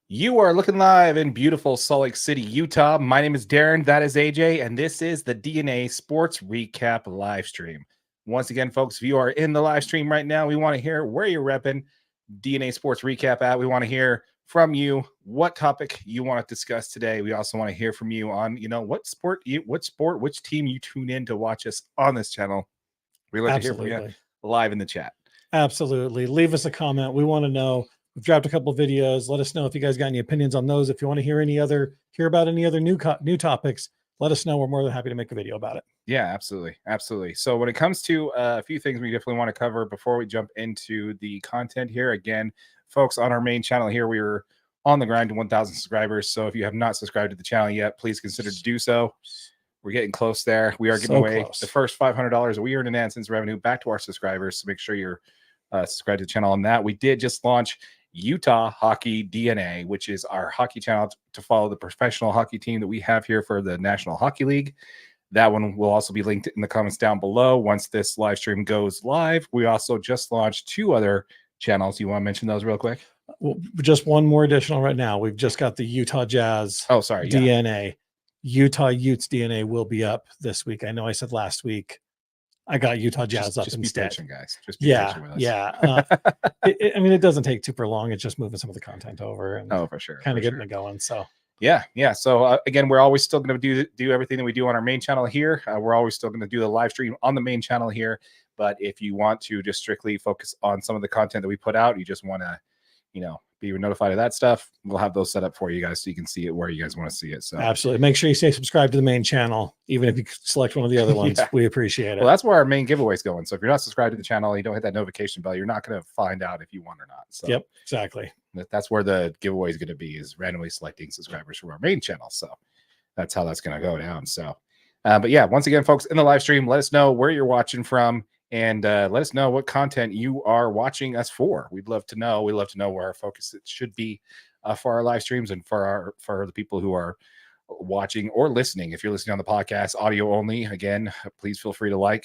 You are looking live in beautiful Salt Lake City, Utah. My name is Darren. That is AJ, and this is the DNA Sports Recap live stream. Once again, folks, if you are in the live stream right now, we want to hear where you're repping DNA Sports Recap at. We want to hear from you what topic you want to discuss today. We also want to hear from you on, which team you tune in to watch us on this channel. We like to hear from you live in the chat. Absolutely. Leave us a comment. We want to know. We've dropped a couple of videos. Let us know if you guys got any opinions on those. If you want to hear about any other new topics, let us know. We're more than happy to make a video about it. Yeah, absolutely. So when it comes to a few things we definitely want to cover before we jump into the content here, again, folks, on our main channel here, we are on the grind to 1,000 subscribers. So if you have not subscribed to the channel yet, please consider to do so. We're getting close there. We are giving away the first $500 that we earn in AdSense revenue back to our subscribers. So make sure you're subscribed to the channel on that. We did just launch Utah Hockey DNA, which is our hockey channel to follow the professional hockey team that we have here for the National Hockey League. That one will also be linked in the comments down below once this live stream goes live. We also just launched 2 other channels. You want to mention those real quick? Well, just one more additional right now. We've just got the Utah Jazz DNA. Utah Utes DNA will be up this week. I know I said last week I got Utah Jazz up instead. Just be patient, guys. Just be patient with us. Yeah. It doesn't take super long. It's just moving some of the content over and for sure, kind of getting it going. So yeah. So again, we're always still going to do everything that we do on our main channel here. We're always still going to do the live stream on the main channel here. But if you want to just strictly focus on some of the content that we put out, you just want to, be notified of that stuff, we'll have those set up for you guys so you can see it where you guys want to see it. So absolutely, make sure you stay subscribed to the main channel, even if you select one of the other ones. We appreciate it. Well, that's where our main giveaway is going. So if you're not subscribed to the channel, you don't hit that notification bell, you're not going to find out if you won or not. So yep, exactly. That's where the giveaway is going to be, is randomly selecting subscribers from our main channel. So that's how that's going to go down. So but yeah, once again, folks, in the live stream, let us know where you're watching from. And let us know what content you are watching us for. We'd love to know. We love to know where our focus should be for our live streams and for the people who are watching or listening. If you're listening on the podcast, audio only, again, please feel free to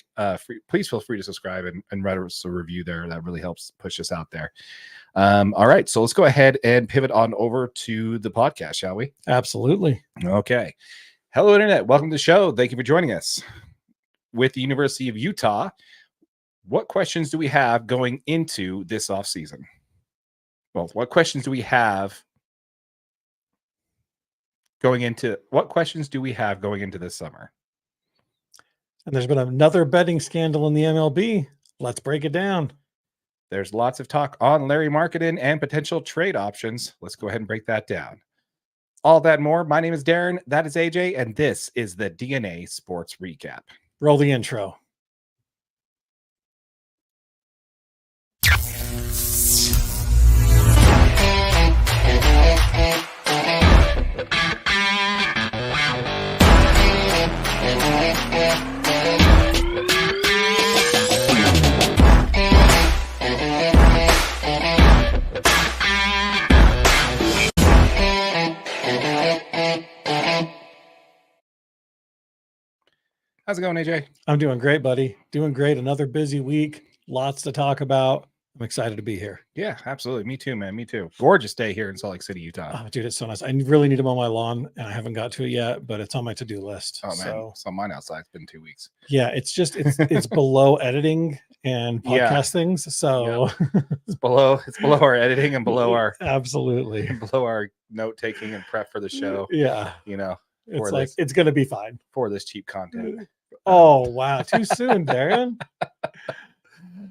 please feel free to subscribe and write us a review there. That really helps push us out there. All right, so let's go ahead and pivot on over to the podcast, shall we? Absolutely. Okay. Hello, Internet. Welcome to the show. Thank you for joining us. With the University of Utah, what questions do we have going into this offseason? Well, what questions do we have going into this summer? And there's been another betting scandal in the MLB. Let's break it down. There's lots of talk on Lauri Markkanen and potential trade options. Let's go ahead and break that down. All that and more. My name is Darren. That is AJ. And this is the DNA Sports Recap. Roll the intro. How's it going, AJ? I'm doing great, buddy. Doing great. Another busy week. Lots to talk about. I'm excited to be here. Yeah, absolutely. Me too, man. Me too. Gorgeous day here in Salt Lake City, Utah. Oh, dude, it's so nice. I really need to mow my lawn, and I haven't got to it yet, but it's on my to-do list. Oh, man. So mine outside. It's been 2 weeks. Yeah, it's below editing and podcast things. So it's below our editing and below our below our note taking and prep for the show. Yeah. It's gonna be fine for this cheap content. Oh wow, too soon, Darren.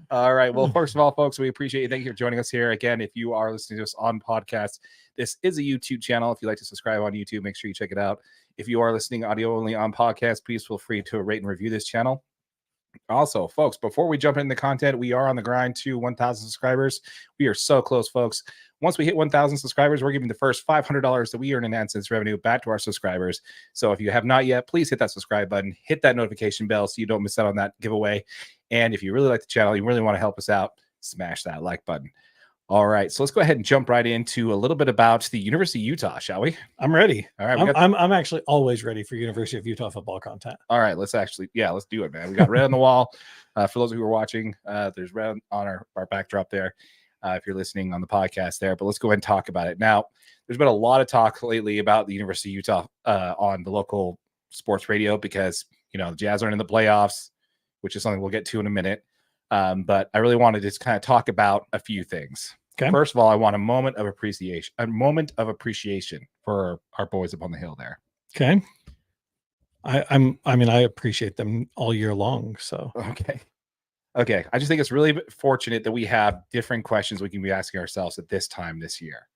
All right. Well, first of all, folks, we appreciate you. Thank you for joining us here. Again, if you are listening to us on podcast, this is a YouTube channel. If you'd like to subscribe on YouTube, make sure you check it out. If you are listening audio only on podcast, please feel free to rate and review this channel. Also, folks, before we jump into the content, we are on the grind to 1,000 subscribers. We are so close, folks. Once we hit 1,000 subscribers, we're giving the first $500 that we earn in AdSense revenue back to our subscribers. So if you have not yet, please hit that subscribe button, hit that notification bell so you don't miss out on that giveaway. And if you really like the channel, you really want to help us out, smash that like button. All right, so let's go ahead and jump right into a little bit about the University of Utah, shall we? I'm ready. All right, I'm actually always ready for University of Utah football content. All right, let's do it, man. We got red on the wall. For those who are watching, there's red on our backdrop there. if you're listening on the podcast there. But let's go ahead and talk about it. Now, there's been a lot of talk lately about the University of Utah on the local sports radio because, the Jazz aren't in the playoffs, which is something we'll get to in a minute. But I really wanted to just kind of talk about a few things. Okay. First of all, I want a moment of appreciation for our boys up on the hill there. Okay. I appreciate them all year long. So okay. I just think it's really fortunate that we have different questions we can be asking ourselves at this time this year.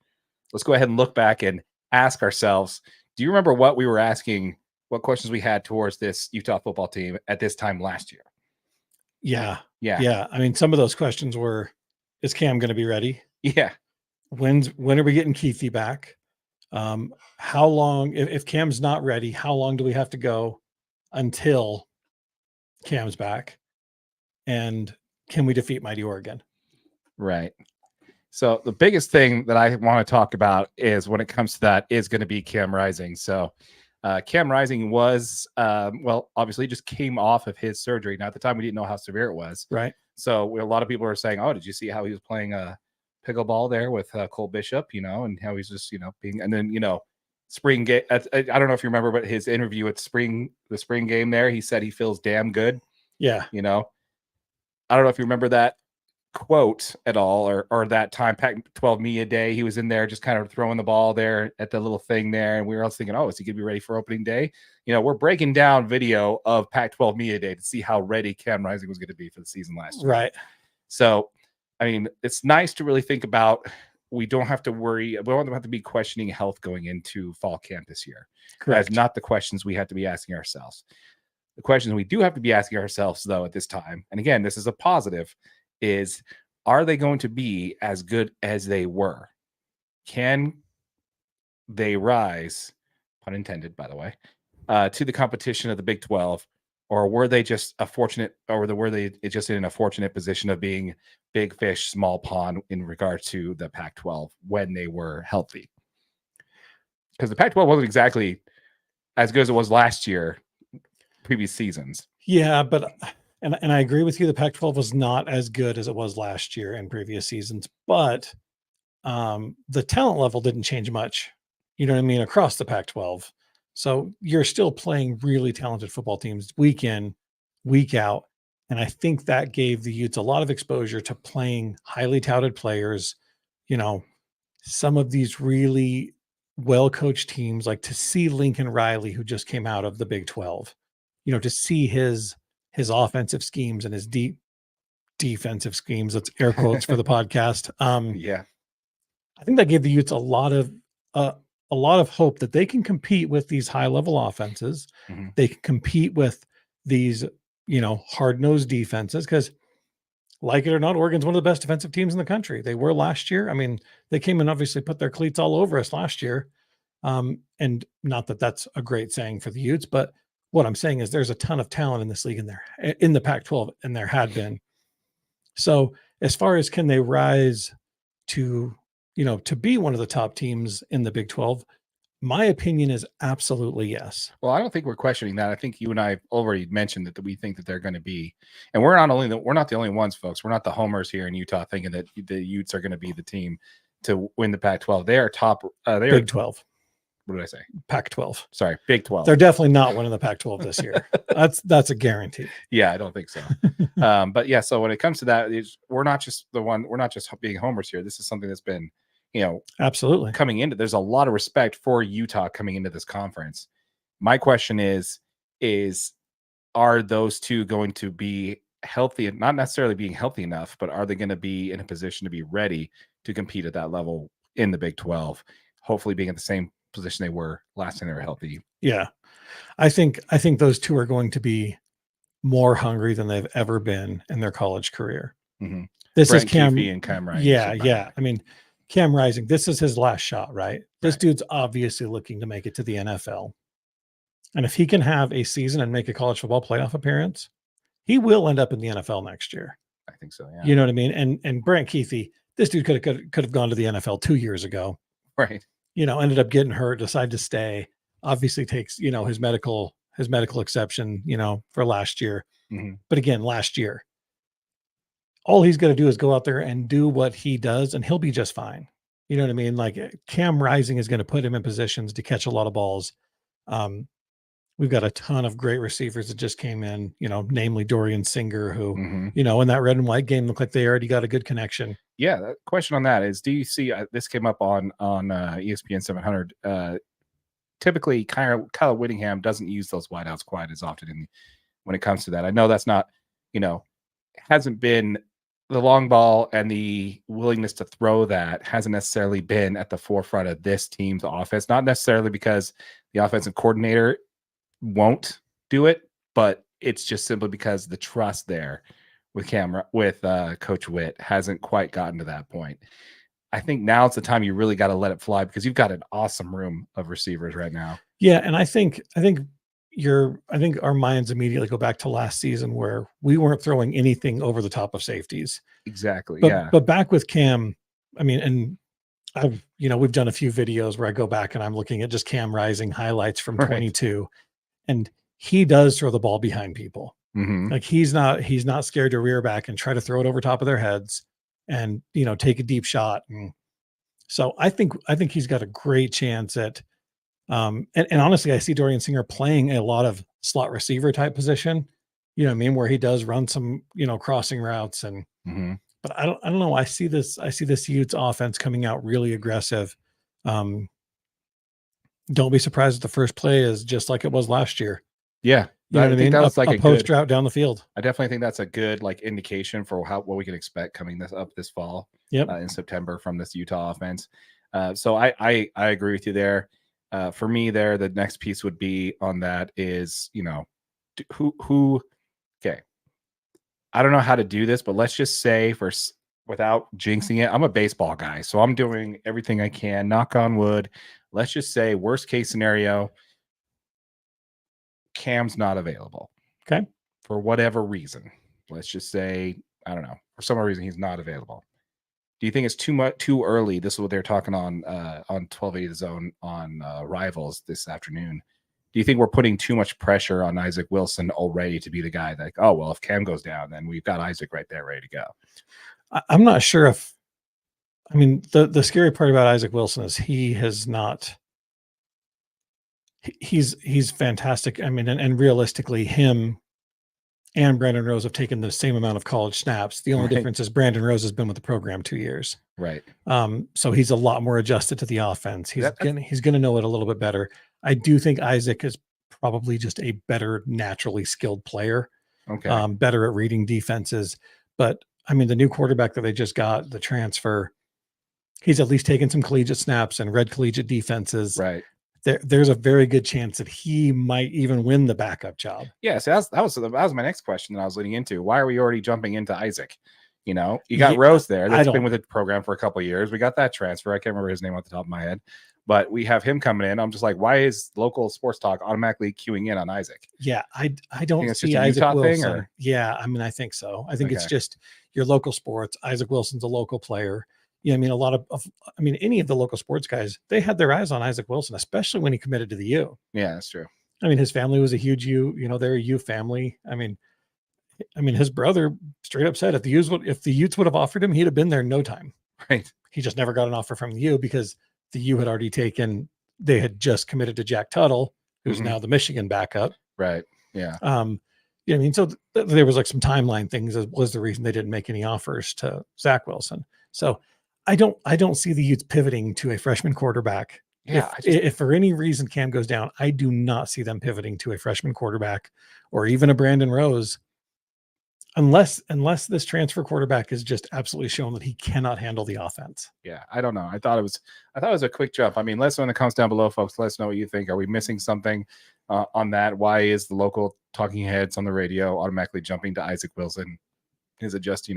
Let's go ahead and look back and ask ourselves, do you remember what we were asking, what questions we had towards this Utah football team at this time last year? Yeah. I mean, some of those questions were, is Cam going to be ready? Yeah. When are we getting Keithy back? How long, if Cam's not ready, how long do we have to go until Cam's back? And can we defeat Mighty Oregon? Right. So the biggest thing that I want to talk about is when it comes to that is going to be Cam Rising. So Cam Rising was, obviously just came off of his surgery. Now at the time we didn't know how severe it was. Right. So a lot of people are saying, oh, did you see how he was playing pickleball there with Cole Bishop, and how he's just, being, and then, spring game. I don't know if you remember, but his interview at the spring game there, he said he feels damn good. Yeah. I don't know if you remember that quote at all or that time, Pac-12 Media Day. He was in there just kind of throwing the ball there at the little thing there. And we were all thinking, oh, is he going to be ready for opening day? We're breaking down video of Pac-12 Media Day to see how ready Cam Rising was going to be for the season last year. Right. So, I mean, it's nice to really think about, we don't have to worry. We don't have to be questioning health going into fall camp this year. Correct. That's not the questions we have to be asking ourselves. The questions we do have to be asking ourselves, though, at this time, and again, this is a positive, is are they going to be as good as they were? Can they rise, pun intended, by the way, to the competition of the Big 12, or were they just were they just in a fortunate position of being big fish, small pond in regard to the Pac-12 when they were healthy? Because the Pac-12 wasn't exactly as good as it was last year, previous seasons. Yeah, but and I agree with you. The Pac-12 was not as good as it was last year and previous seasons, but the talent level didn't change much. You know what I mean? Across the Pac-12. So you're still playing really talented football teams week in, week out. And I think that gave the Utes a lot of exposure to playing highly touted players, some of these really well-coached teams, like to see Lincoln Riley, who just came out of the Big 12, to see his offensive schemes and his deep defensive schemes. That's air quotes for the podcast. Yeah. I think that gave the Utes a lot of hope that they can compete with these high level offenses. Mm-hmm. They can compete with these, hard-nosed defenses, because like it or not, Oregon's one of the best defensive teams in the country. They were last year. I mean, they came and obviously put their cleats all over us last year. And not that that's a great saying for the Utes, but what I'm saying is there's a ton of talent in this league in the Pac-12, and there had been. So as far as can they rise to be one of the top teams in the Big 12, my opinion is absolutely yes. Well, I don't think we're questioning that. I think you and I already mentioned that we think that they're going to be, and we're not the only ones, folks. We're not the homers here in Utah thinking that the Utes are going to be the team to win the Pac-12. They are top. Big 12. What did I say? Pac-12. Sorry, Big 12. They're definitely not winning the Pac-12 this year. That's a guarantee. Yeah, I don't think so. But yeah, so when it comes to that, we're not just being homers here. This is something that's been, absolutely coming into. There's a lot of respect for Utah coming into this conference. My question is are those two going to be healthy, and not necessarily being healthy enough, but are they going to be in a position to be ready to compete at that level in the Big 12? Hopefully being at the same position they were last time they were healthy. Yeah. I think those two are going to be more hungry than they've ever been in their college career. Mm-hmm. This Brent is Cam Keefe and Cam Rising. Yeah. I mean, Cam Rising, this is his last shot, right? This dude's obviously looking to make it to the NFL. And if he can have a season and make a college football playoff appearance, he will end up in the NFL next year. I think so, yeah. You know what I mean? And Brent Keefe, this dude could have gone to the NFL 2 years ago. Right. Ended up getting hurt, decided to stay. Obviously takes, his medical exception, for last year. Mm-hmm. But again, last year, all he's got to do is go out there and do what he does, and he'll be just fine. You know what I mean? Like Cam Rising is going to put him in positions to catch a lot of balls. We've got a ton of great receivers that just came in, namely Dorian Singer, who, in that red and white game looked like they already got a good connection. Yeah. The question on that is, do you see this came up on ESPN 700? Typically, Kyle Whittingham doesn't use those wideouts quite as often when it comes to that. I know that's not, hasn't been the long ball, and the willingness to throw that hasn't necessarily been at the forefront of this team's offense. Not necessarily because the offensive coordinator won't do it, but it's just simply because the trust there with Coach Witt hasn't quite gotten to that point. I think now it's the time you really got to let it fly, because you've got an awesome room of receivers right now. Yeah, and I think our minds immediately go back to last season where we weren't throwing anything over the top of safeties. Exactly. But back with Cam, and we've done a few videos where I go back and I'm looking at just Cam Rising highlights from 22, and he does throw the ball behind people. Like he's not scared to rear back and try to throw it over top of their heads and, take a deep shot. And so I think he's got a great chance at, and honestly, I see Dorian Singer playing a lot of slot receiver type position, where he does run some, crossing routes but I don't know. I see this Utes offense coming out really aggressive. Don't be surprised if the first play is just like it was last year. Yeah. You know what I mean? That was like a post route down the field. I definitely think that's a good indication for what we can expect coming this fall. In September from this Utah offense. So I agree with you there. For me, the next piece would be on that is, who. Okay, I don't know how to do this, but let's just say without jinxing it, I'm a baseball guy, so I'm doing everything I can. Knock on wood. Let's just say worst case scenario, Cam's not available. Okay, for whatever reason. Let's just say, I don't know, for some reason he's not available. Do you think it's too early? This is what they're talking on 1280 The Zone on Rivals this afternoon. Do you think we're putting too much pressure on Isaac Wilson already to be the guy that, oh, well, if Cam goes down, then we've got Isaac right there ready to go? I'm not sure if, the scary part about Isaac Wilson is he's fantastic. And realistically, him and Brandon Rose have taken the same amount of college snaps. The only difference is Brandon Rose has been with the program 2 years. Right. So he's a lot more adjusted to the offense. He's going to know it a little bit better. I do think Isaac is probably just a better naturally skilled player. Okay. Better at reading defenses. But the new quarterback that they just got, the transfer, he's at least taken some collegiate snaps and read collegiate defenses. Right. There's a very good chance that he might even win the backup job. Yeah, so that was my next question that I was leading into. Why are we already jumping into Isaac? You got Rose there. That's been with the program for a couple of years. We got that transfer. I can't remember his name off the top of my head, but we have him coming in. I'm just like, why is local sports talk automatically queuing in on Isaac? Yeah, I don't see Isaac Wilson. Yeah, I think so. I think it's just your local sports. Isaac Wilson's a local player. Yeah, a lot of any of the local sports guys, they had their eyes on Isaac Wilson, especially when he committed to the U. Yeah, that's true. His family was a huge U. They're a U family. His brother straight up said if the Utes would have offered him, he'd have been there in no time. Right. He just never got an offer from the U because the U had already they had just committed to Jack Tuttle, who's now the Michigan backup. Right. Yeah. So there was some timeline things was the reason they didn't make any offers to Zach Wilson. So I don't see the Utes pivoting to a freshman quarterback. Yeah. If for any reason Cam goes down, I do not see them pivoting to a freshman quarterback or even a Brandon Rose, unless this transfer quarterback is just absolutely shown that he cannot handle the offense. Yeah, I don't know. I thought it was a quick jump. Let us know in the comments down below, folks. Let us know what you think. Are we missing something on that? Why is the local talking heads on the radio automatically jumping to Isaac Wilson? Is it just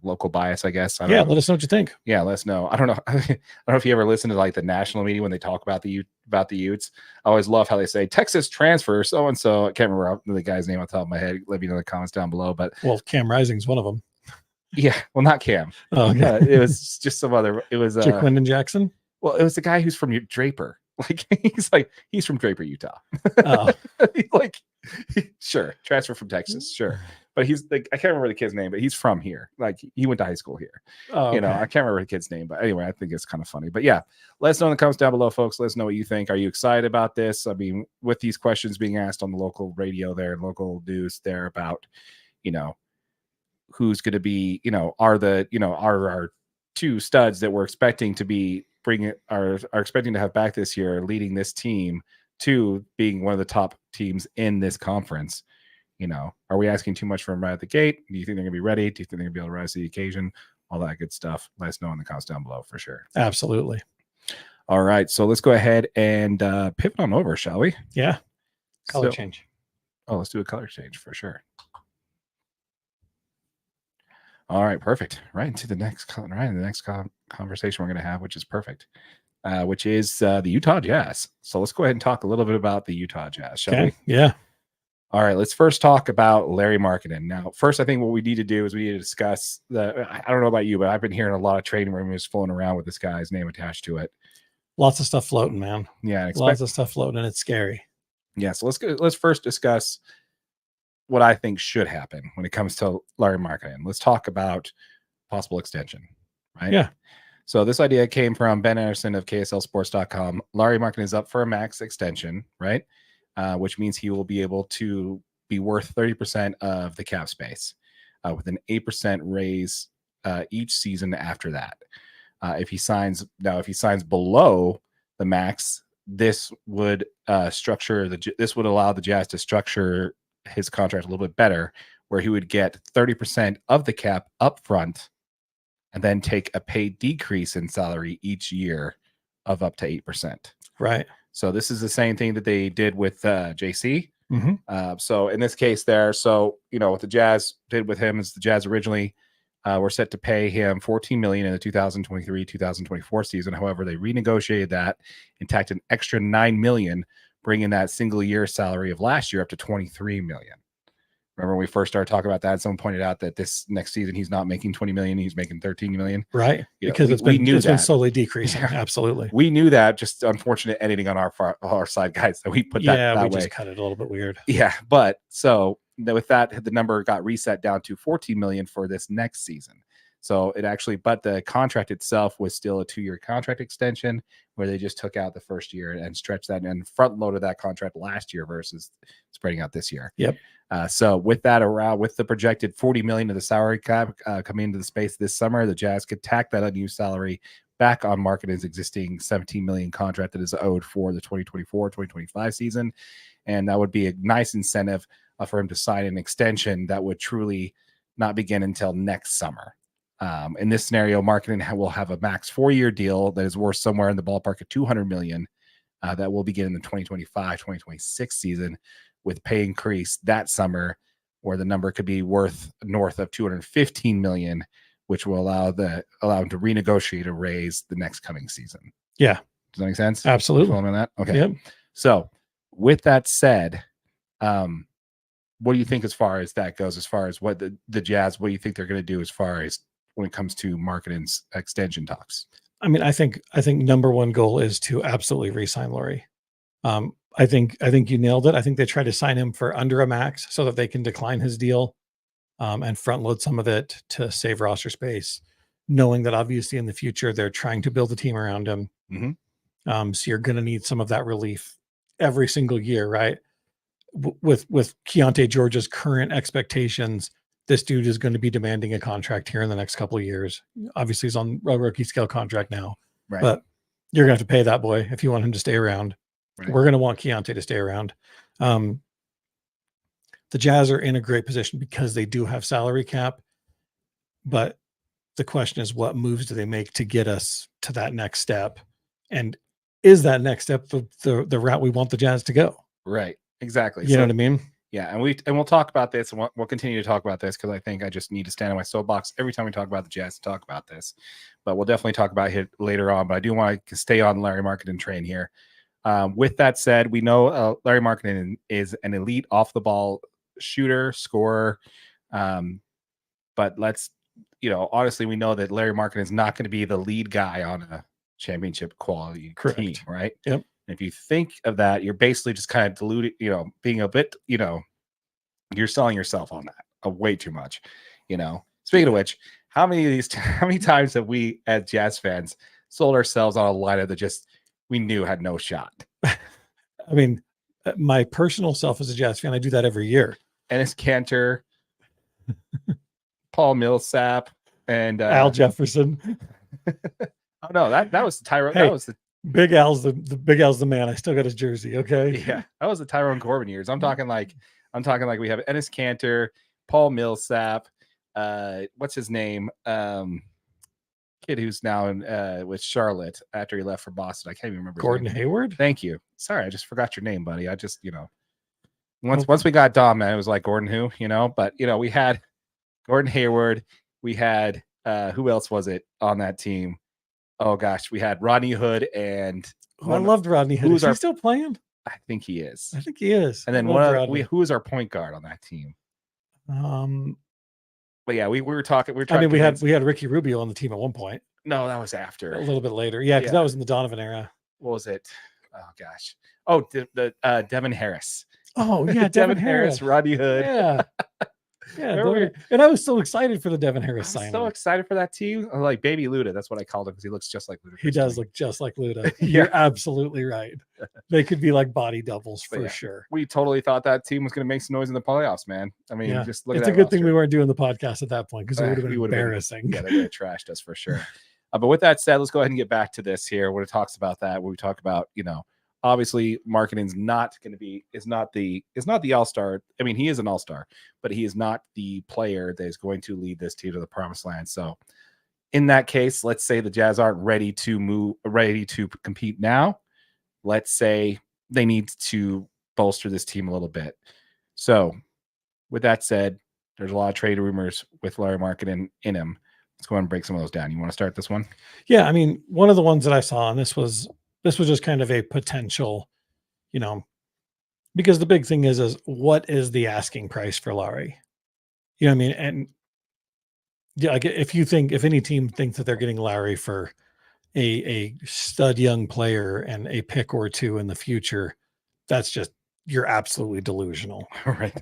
local bias, I guess? I don't know. Let us know what you think. Yeah, let us know. I don't know. I don't know if you ever listen to the national media when they talk about the Utes. I always love how they say Texas transfer so and so. I can't remember the guy's name off the top of my head. Let me know in the comments down below. But Cam Rising's one of them. Yeah, well, not Cam. Oh, okay. It was just some other. It was Jaquindon Jackson. Well, it was the guy who's from Draper. Like he's from Draper, Utah. Oh. He's like, sure, transfer from Texas, sure. But he's like, I can't remember the kid's name, but he's from here. Like he went to high school here. Oh, okay. I can't remember the kid's name, but anyway, I think it's kind of funny. But yeah, let us know in the comments down below, folks. Let us know what you think. Are you excited about this? I mean, with these questions being asked on the local radio there and local news there about, who's going to be, are our two studs that we're expecting to be are expecting to have back this year, leading this team to being one of the top teams in this conference. Are we asking too much from right at the gate? Do you think they're going to be ready? Do you think they're going to be able to rise to the occasion? All that good stuff. Let us know in the comments down below for sure. Absolutely. All right. So let's go ahead and pivot on over, shall we? Yeah. Color change. Oh, let's do a color change for sure. All right. Perfect. Right into the next conversation we're going to have, which is perfect. Which is the Utah Jazz. So let's go ahead and talk a little bit about the Utah Jazz, shall we? Yeah. All right, let's first talk about Lauri Markkanen. Now, first, I think what we need to do is we need to discuss I don't know about you, but I've been hearing a lot of trading rumors floating around with this guy's name attached to it. Lots of stuff floating, man. Yeah, lots of stuff floating, and it's scary. Yeah, so let's first discuss what I think should happen when it comes to Lauri Markkanen. Let's talk about possible extension, right? Yeah. So this idea came from Ben Anderson of KSLSports.com. Lauri Markkanen is up for a max extension, right? Which means he will be able to be worth 30% of the cap space with an 8% raise each season after that. If he signs below the max, this would allow the Jazz to structure his contract a little bit better, where he would get 30% of the cap up front and then take a pay decrease in salary each year of up to 8%. Right. So this is the same thing that they did with JC. Mm-hmm. So in this case there, what the Jazz did with him is the Jazz originally were set to pay him $14 million in the 2023-2024 season. However, they renegotiated that and tacked an extra $9 million, bringing that single year salary of last year up to $23 million. Remember when we first started talking about that, someone pointed out that this next season he's not making $20 million, he's making $13 million. Right. Because it's been slowly decreasing. Yeah. Absolutely. We knew that, just unfortunate editing on our side, guys, that we put that way. Just cut it a little bit weird. Yeah. But so with that, the number got reset down to $14 million for this next season. So but the contract itself was still a 2-year contract extension where they just took out the first year and stretched that and front loaded that contract last year versus spreading out this year. Yep. So with the projected $40 million of the salary cap coming into the space this summer, the Jazz could tack that unused salary back on Markkanen's existing $17 million contract that is owed for the 2024-2025 season. And that would be a nice incentive for him to sign an extension that would truly not begin until next summer. In this scenario, Markkanen will have a max 4-year deal that is worth somewhere in the ballpark of $200 million that will begin in the 2025-2026 season, with pay increase that summer, where the number could be worth north of $215 million, which will allow him to renegotiate a raise the next coming season. Yeah. Does that make sense? Absolutely. On that? Okay. Yep. So with that said, what do you think as far as that goes, as far as what the Jazz, what do you think they're going to do as far as when it comes to Markkanen's extension talks? I mean, I think number one goal is to absolutely re-sign Lauri. I think you nailed it. I think they try to sign him for under a max so that they can decline his deal and front load some of it to save roster space, knowing that obviously in the future they're trying to build a team around him. Mm-hmm. So you're going to need some of that relief every single year, right? With Keontae George's current expectations, this dude is going to be demanding a contract here in the next couple of years. Obviously, he's on a rookie scale contract now, right? But you're going to have to pay that boy if you want him to stay around. Right. We're going to want Keontae to stay around. The Jazz are in a great position because they do have salary cap, but the question is, what moves do they make to get us to that next step? And is that next step the route we want the Jazz to go? Right. Exactly. You know what I mean? Yeah, and we'll talk about this, and we'll continue to talk about this because I think I just need to stand on my soapbox every time we talk about the Jazz to talk about this. But we'll definitely talk about it later on. But I do want to stay on Lauri Markkanen train here. With that said, we know Lauri Markkanen is an elite off the ball shooter, scorer. But honestly, we know that Lauri Markkanen is not going to be the lead guy on a championship quality team, right? Yep. And if you think of that, you're basically just kind of diluting, being a bit, you're selling yourself on that way too much. Speaking of which, how many times have we as Jazz fans sold ourselves on a lineup that we knew had no shot? I mean, my personal self as a Jazz fan, I do that every year. Ennis Cantor, Paul Millsap, and Al Jefferson. Oh no, that was Tyrone. Hey, that was the Big Al's the Big Al's the man. I still got his jersey. Okay. Yeah, that was the Tyrone Corbin years. I'm talking like we have Ennis Cantor, Paul Millsap, what's his name? Kid who's now in with Charlotte after he left for Boston. I can't even remember. Gordon Hayward. Thank you. Sorry, I just forgot your name, buddy. I just once we got Dom, man, it was like Gordon who, but we had Gordon Hayward. We had who else was it on that team? Oh gosh, we had Rodney Hood and I loved Rodney Hood. Is he still playing? I think he is. I think he is. And then who was our point guard on that team? But yeah, we were talking. We had Ricky Rubio on the team at one point. No, that was after. A little bit later. Yeah, because that was in the Donovan era. What was it? Oh gosh. Oh, the Devin Harris. Oh yeah, Devin Harris, Rodney Hood. Yeah. Yeah, and I was so excited for the Devin Harris signing. So excited for that team. I was like Baby Luda. That's what I called him because he looks just like Luda. He does look just like Luda. You're absolutely right. They could be like body doubles for sure. We totally thought that team was going to make some noise in the playoffs, man. I mean, just look at that. It's a good thing we weren't doing the podcast at that point because it would have been embarrassing. They would have trashed us for sure. But with that said, let's go ahead and get back to this here. When it talks about that, where we talk about, obviously Markkanen's is not the all-star. I mean, he is an all-star, but he is not the player that is going to lead this team to the promised land. So in that case, let's say the Jazz aren't ready to compete now. Let's say they need to bolster this team a little bit. So with that said, there's a lot of trade rumors with Lauri Markkanen in him. Let's go ahead and break some of those down. You want to start this one? Yeah, I mean, one of the ones that I saw, and this was just kind of a potential, because the big thing is what is the asking price for Lauri? You know what I mean? And yeah, like if any team thinks that they're getting Lauri for a stud young player and a pick or two in the future, you're absolutely delusional. Right.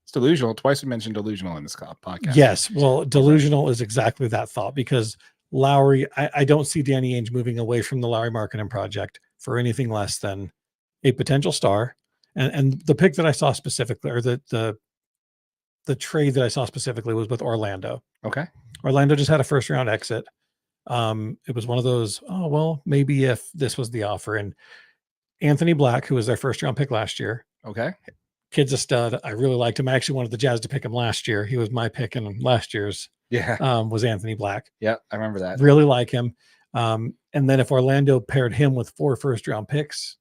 It's delusional. Twice we mentioned delusional in this podcast. Yes. Well, delusional is exactly that thought because Lauri, I don't see Danny Ainge moving away from the Lauri Markkanen project for anything less than a potential star. And the pick that I saw specifically, or the trade that I saw specifically, was with Orlando. Okay. Orlando just had a first round exit. It was one of those, maybe if this was the offer. And Anthony Black, who was their first round pick last year. Okay. Kid's a stud. I really liked him. I actually wanted the Jazz to pick him last year. He was my pick in last year's. Yeah. Was Anthony Black. Yeah, I remember that. Really like him. And then if Orlando paired him with 4 first round picks,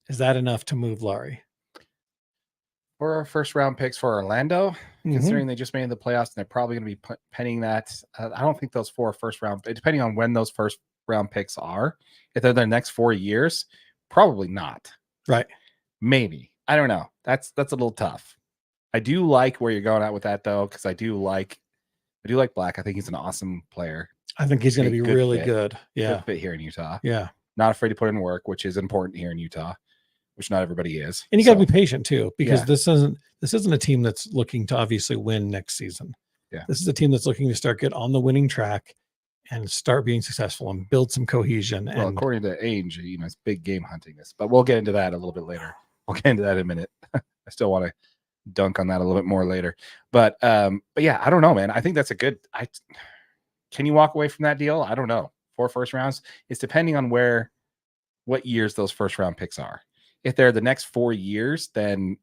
is that enough to move Lauri? 4 first round picks for Orlando, considering they just made the playoffs and they're probably going to be penning that. I don't think those 4 first round, depending on when those first round picks are, if they're the next 4 years, probably not. Right. Maybe. I don't know. That's a little tough. I do like where you're going at with that though, because I do like Black. I think he's an awesome player. I think he's going to be really good. Yeah. Good fit here in Utah. Yeah. Not afraid to put in work, which is important here in Utah, which not everybody is. And you got to be patient too, because this isn't a team that's looking to obviously win next season. Yeah. This is a team that's looking to get on the winning track and start being successful and build some cohesion. Well, according to Ainge, it's big game hunting this, but we'll get into that a little bit later. We'll get into that in a minute. I still want to dunk on that a little bit more later. But yeah, I don't know, man. I think that's a good. Can you walk away from that deal? I don't know. 4 first rounds. It's depending on what years those first round picks are. If they're the next 4 years, then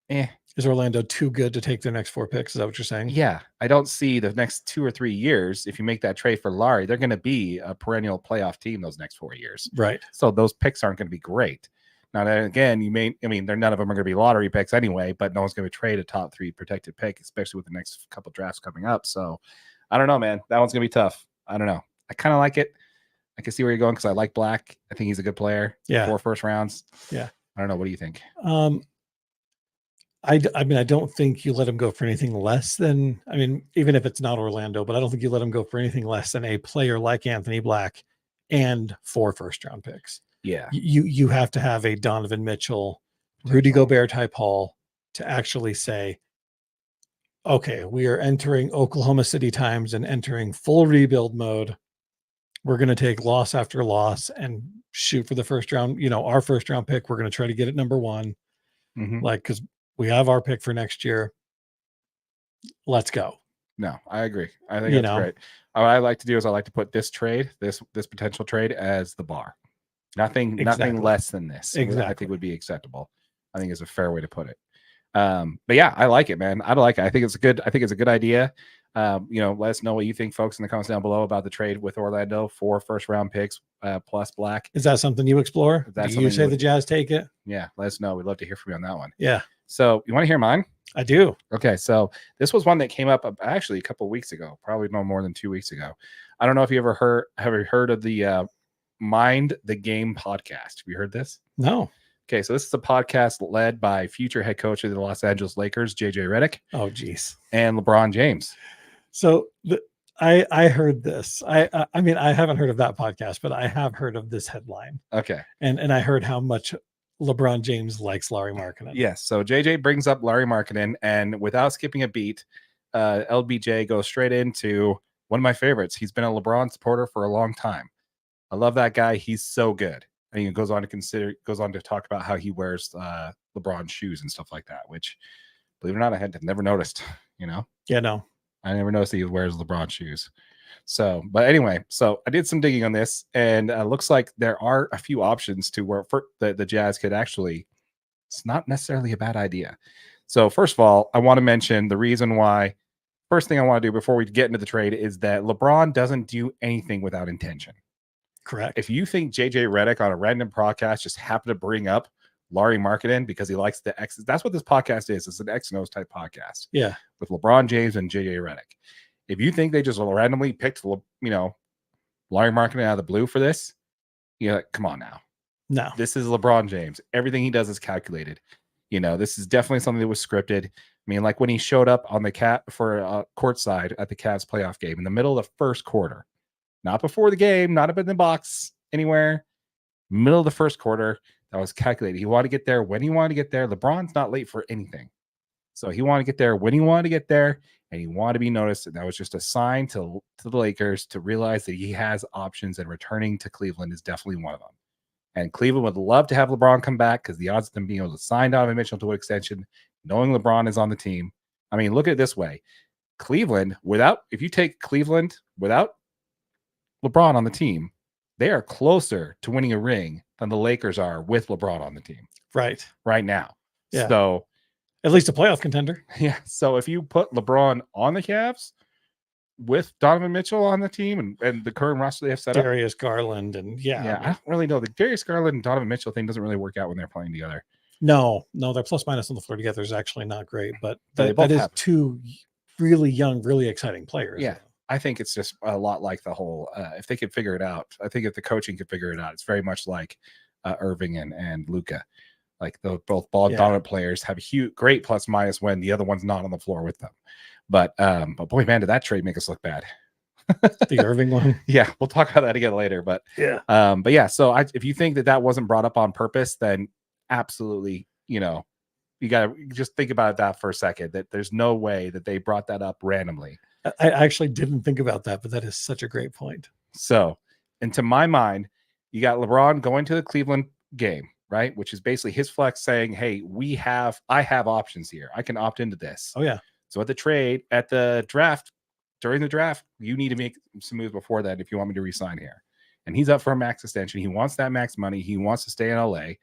is Orlando too good to take their next 4 picks? Is that what you're saying? Yeah, I don't see the next 2 or 3 years. If you make that trade for Lauri, they're going to be a perennial playoff team those next 4 years. Right. So those picks aren't going to be great. Now, again, none of them are going to be lottery picks anyway, but no one's going to trade a top 3 protected pick, especially with the next couple drafts coming up. So I don't know, man. That one's going to be tough. I don't know. I kind of like it. I can see where you're going because I like Black. I think he's a good player. Yeah. 4 first rounds. Yeah. I don't know. What do you think? I don't think you let him go for anything less than, even if it's not Orlando, but I don't think you let him go for anything less than a player like Anthony Black and 4 first round picks. Yeah. You have to have a Donovan Mitchell, Rudy Gobert type haul to actually say, okay, we are entering Oklahoma City times and entering full rebuild mode. We're going to take loss after loss and shoot for the first round, our first round pick. We're going to try to get it number 1. Like, because we have our pick for next year. Let's go. No, I agree. I think that's great. What I like to do is I like to put this trade, this potential trade, as the bar. Nothing less than this. Exactly. I think would be acceptable. I think is a fair way to put it. But yeah, I like it, man. I like it. I think it's a good idea. Let us know what you think, folks, in the comments down below about the trade with Orlando for first round picks plus Black. Is that something you explore? Do you say the Jazz take it? Yeah, let us know. We'd love to hear from you on that one. Yeah. So you want to hear mine? I do. Okay, so this was one that came up actually a couple of weeks ago, probably no more than 2 weeks ago. I don't know if you ever heard of the Mind the Game podcast. Have you heard this? No. Okay, so this is a podcast led by future head coach of the Los Angeles Lakers, JJ Redick. Oh, geez. And LeBron James. So I heard this. I mean, I haven't heard of that podcast, but I have heard of this headline. Okay. And I heard how much LeBron James likes Lauri Markkanen. Yes. So JJ brings up Lauri Markkanen, and without skipping a beat, LBJ goes straight into one of my favorites. He's been a LeBron supporter for a long time. I love that guy. He's so good. And he goes on to talk about how he wears LeBron shoes and stuff like that, which, believe it or not, I had never noticed, Yeah, no. I never noticed that he wears LeBron shoes. So, but anyway, so I did some digging on this, and looks like there are a few options to where the Jazz could actually, it's not necessarily a bad idea. So first of all, I want to mention the reason why. First thing I want to do before we get into the trade is that LeBron doesn't do anything without intention. Correct. If you think JJ Redick on a random podcast just happened to bring up Lauri Markkanen because he likes the X's, that's what this podcast is. It's an X and O's type podcast. Yeah. With LeBron James and JJ Redick. If you think they just randomly picked, Lauri Markkanen out of the blue for this, come on now. No. This is LeBron James. Everything he does is calculated. This is definitely something that was scripted. I mean, like when he showed up on the courtside at the Cavs playoff game in the middle of the first quarter, not before the game, not up in the box anywhere, middle of the first quarter, that was calculated. He wanted to get there when he wanted to get there. LeBron's not late for anything. So he wanted to get there when he wanted to get there, and he wanted to be noticed. And that was just a sign to the Lakers to realize that he has options, and returning to Cleveland is definitely one of them. And Cleveland would love to have LeBron come back because the odds of them being able to sign Donovan Mitchell to an extension, knowing LeBron is on the team. I mean, look at it this way. Cleveland, if you take Cleveland without LeBron on the team, they are closer to winning a ring than the Lakers are with LeBron on the team. Right now. Yeah. So at least a playoff contender. Yeah. So if you put LeBron on the Cavs with Donovan Mitchell on the team and the current roster they have set up, Darius Garland, and I don't really know. The Darius Garland and Donovan Mitchell thing doesn't really work out when they're playing together. No, their plus minus on the floor together is actually not great, but that is two really young, really exciting players. Yeah. I think it's just a lot like the whole, if they could figure it out, I think if the coaching could figure it out, it's very much like Irving and Luka. Like both ball dominant players have a great plus minus when the other one's not on the floor with them. But boy, man, did that trade make us look bad. The Irving one. Yeah, we'll talk about that again later. But yeah, so if you think that wasn't brought up on purpose, then absolutely, you got to just think about that for a second, that there's no way that they brought that up randomly. I actually didn't think about that, but that is such a great point. So, and to my mind, you got LeBron going to the Cleveland game, right? Which is basically his flex saying, hey, I have options here. I can opt into this. Oh, yeah. So during the draft, you need to make some moves before that if you want me to resign here. And he's up for a max extension. He wants that max money. He wants to stay in LA. Of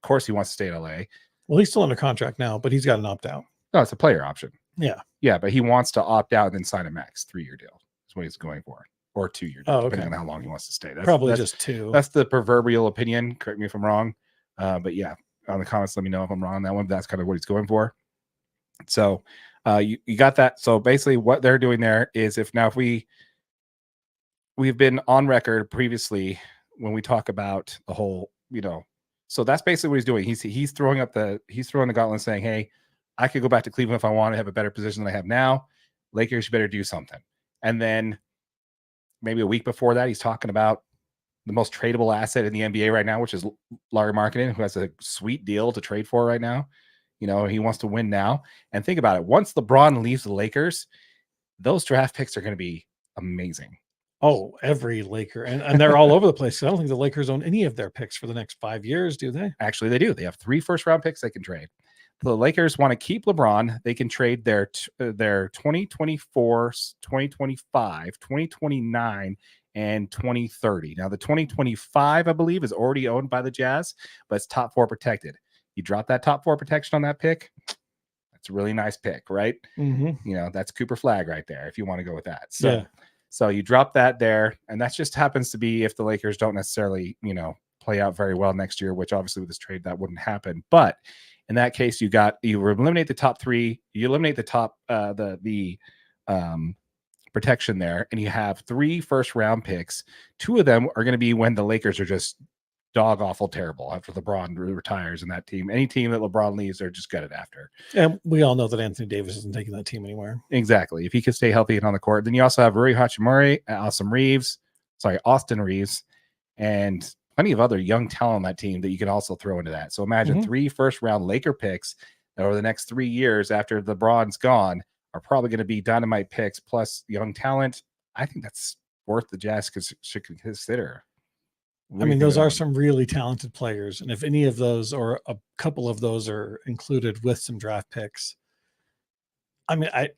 course, he wants to stay in LA. Well, he's still under contract now, but he's got an opt out. No, it's a player option. Yeah. Yeah, but he wants to opt out and then sign a max 3-year deal. That's what he's going for. Or 2-year deal, depending on how long he wants to stay. That's just 2. That's the proverbial opinion. Correct me if I'm wrong. But yeah, on the comments, let me know if I'm wrong on that one. That's kind of what he's going for. So you got that. So basically what they're doing there is if we've been on record previously when we talk about the whole, so that's basically what he's doing. He's throwing the gauntlet saying, hey, I could go back to Cleveland if I want to have a better position than I have now. Lakers, you better do something. And then maybe a week before that, he's talking about the most tradable asset in the NBA right now, which is Lauri Markkanen, who has a sweet deal to trade for right now. You know, he wants to win now. And think about it. Once LeBron leaves the Lakers, those draft picks are going to be amazing. Oh, every Laker. And they're all over the place. I don't think the Lakers own any of their picks for the next 5 years, do they? Actually, they do. They have 3 first-round picks they can trade. The Lakers want to keep LeBron. They can trade their 2024, 2025, 2029, and 2030. Now, the 2025, I believe, is already owned by the Jazz, but it's top 4 protected. You drop that top 4 protection on that pick, that's a really nice pick, right? You know, that's Cooper Flag right there, if you want to go with that. So you drop that there, and that just happens to be if the Lakers don't necessarily, you know, play out very well next year, which obviously with this trade that wouldn't happen. But in that case, you eliminate the top 3, you eliminate the top the protection there, and you have 3 first-round picks. 2 of them are going to be when the Lakers are just dog awful terrible after LeBron retires, and that team, any team that LeBron leaves, they're just gutted after. And we all know that Anthony Davis isn't taking that team anywhere. Exactly. If he can stay healthy and on the court. Then you also have Rui Hachimura, Austin Reeves, and plenty of other young talent on that team that you can also throw into that. So imagine 3 first-round Laker picks that over the next 3 years after LeBron's gone are probably going to be dynamite picks plus young talent. I think that's worth the Jazz should consider. I mean, those are some really talented players. And if any of those or a couple of those are included with some draft picks, I mean, I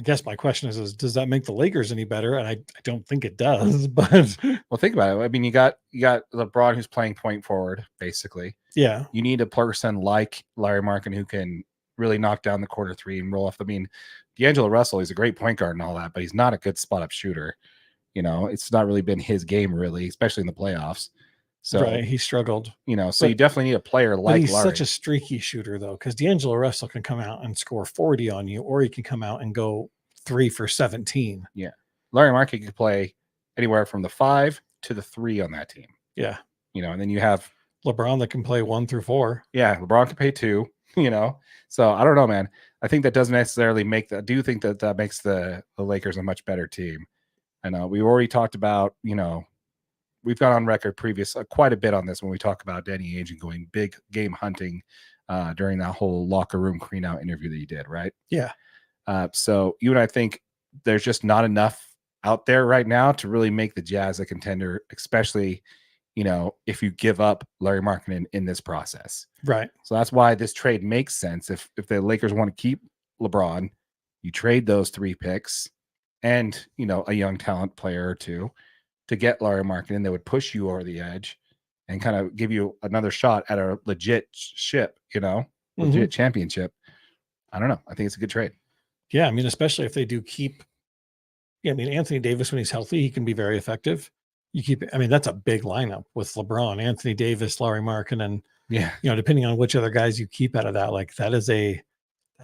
guess my question is does that make the Lakers any better? And I don't think it does, but well, think about it. I mean, you got LeBron who's playing point forward, basically. Yeah. You need a person like Lauri Markkanen who can really knock down the corner 3 and roll off. I mean, D'Angelo Russell, he's a great point guard and all that, but he's not a good spot up shooter. You know, it's not really been his game, really, especially in the playoffs. So right, he struggled. You know, so you definitely need a player like he's Lauri. Such a streaky shooter, though, because D'Angelo Russell can come out and score 40 on you, or he can come out and go 3 for 17. Yeah, Lauri Markkanen could play anywhere from the 5 to the 3 on that team. Yeah, you know, and then you have LeBron that can play 1 through 4. Yeah, LeBron can play 2. You know, so I don't know, man. I think that doesn't necessarily make that. I do think that makes the Lakers a much better team. I know we've already talked about, you know, we've gone on record quite a bit on this when we talk about Danny Ainge and going big game hunting during that whole locker room clean out interview that you did, right? Yeah. So you and I think there's just not enough out there right now to really make the Jazz a contender, especially, you know, if you give up Lauri Markkanen in this process. Right. So that's why this trade makes sense. If the Lakers want to keep LeBron, you trade those 3 picks and, you know, a young talent player or 2 to get Lauri Markkanen that would push you over the edge and kind of give you another shot at a legit legit championship. I don't know. I think it's a good trade. Yeah. I mean, especially if they do keep, I mean, Anthony Davis, when he's healthy, he can be very effective. I mean, that's a big lineup with LeBron, Anthony Davis, Lauri Markkanen. Yeah. You know, depending on which other guys you keep out of that, like that is a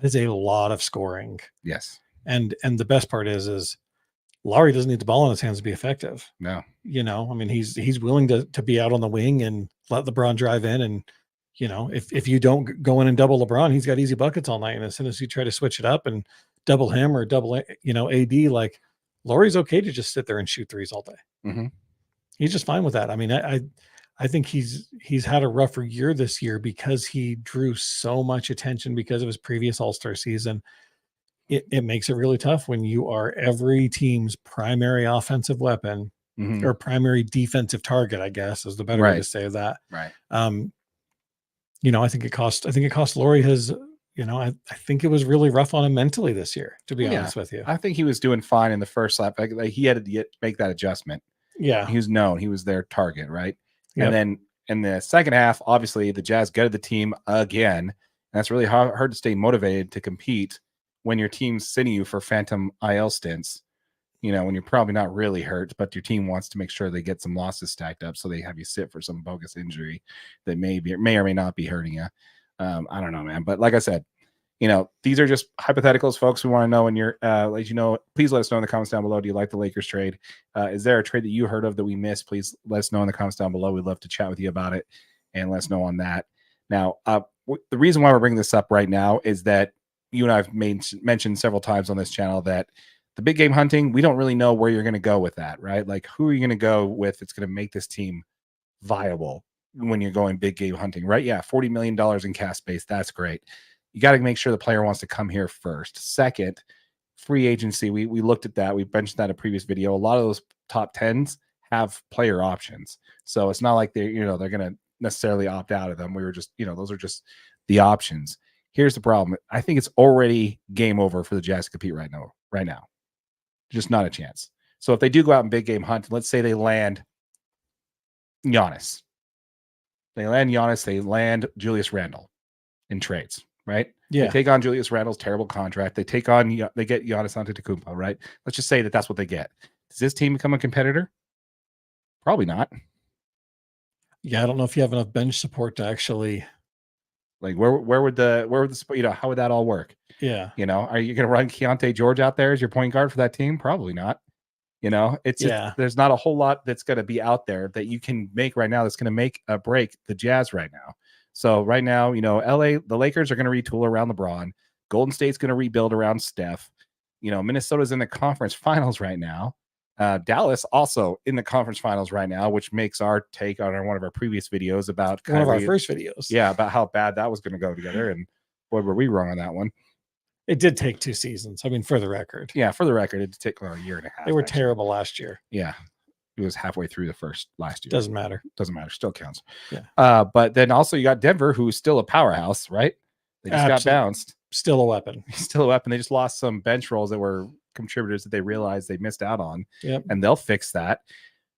lot of scoring. Yes. And the best part is Lauri doesn't need the ball in his hands to be effective. No. You know, I mean, he's willing to be out on the wing and let LeBron drive in. And, you know, if you don't go in and double LeBron, he's got easy buckets all night. And as soon as you try to switch it up and double him or double, you know, AD, like Lauri's okay to just sit there and shoot 3s all day. He's just fine with that. I mean, I think he's had a rougher year this year because he drew so much attention because of his previous All-Star season. It makes it really tough when you are every team's primary offensive weapon or primary defensive target, I guess is the better way to say that. Right. You know, I think it cost Lauri his, you know, I think it was really rough on him mentally this year, to be honest with you. I think he was doing fine in the first lap. Like he had to make that adjustment. Yeah. He was known. He was their target, right? Yep. And then in the second half, obviously the Jazz gutted the team again. And that's really hard to stay motivated to compete when your team's sending you for phantom IL stints, you know, when you're probably not really hurt, but your team wants to make sure they get some losses stacked up. So they have you sit for some bogus injury that may or may not be hurting you. I don't know, man. But like I said, you know, these are just hypotheticals, folks. We want to know when you're, let you know, please let us know in the comments down below. Do you like the Lakers trade? Is there a trade that you heard of that we missed? Please let us know in the comments down below. We'd love to chat with you about it and let us know on that. Now, the reason why we're bringing this up right now is that you and I have mentioned several times on this channel that The big game hunting, we don't really know where you're going to go with that, right? Like, who are you going to go with that's going to make this team viable when you're going big game hunting, right? Yeah, $40 million in cap space. That's great. You got to make sure the player wants to come here first. Second, free agency. We looked at that. We mentioned that in a previous video. A lot of those top 10s have player options. So it's not like they're going to necessarily opt out of them. We were just, those are just the options. Here's the problem. I think it's already game over for the Jazz to compete right now. Just not a chance. So if they do go out and big game hunt, let's say they land Giannis. They land Julius Randle in trades, right? Yeah. They take on Julius Randle's terrible contract. They get Giannis Antetokounmpo, right? Let's just say that's what they get. Does this team become a competitor? Probably not. Yeah, I don't know if you have enough bench support to actually. Like where would the how would that all work? Yeah. Are you going to run Keontae George out there as your point guard for that team? Probably not. It's just, there's not a whole lot that's going to be out there that you can make right now that's going to make a break the Jazz right now. So right now, the Lakers are going to retool around LeBron. Golden State's going to rebuild around Steph. Minnesota's in the conference finals right now. Dallas also in the conference finals right now, which makes our take on one of our previous videos about one of our first videos. Yeah, about how bad that was going to go together. And boy, were we wrong on that one. It did take 2 seasons. I mean, for the record. Yeah, for the record, it did take a year and a half. They were terrible last year. Yeah. It was halfway through the first last year. Doesn't matter. Still counts. Yeah. But then also you got Denver, who's still a powerhouse, right? They just got bounced. Still a weapon. They just lost some bench roles that were contributors that they realized they missed out on. Yep. And they'll fix that.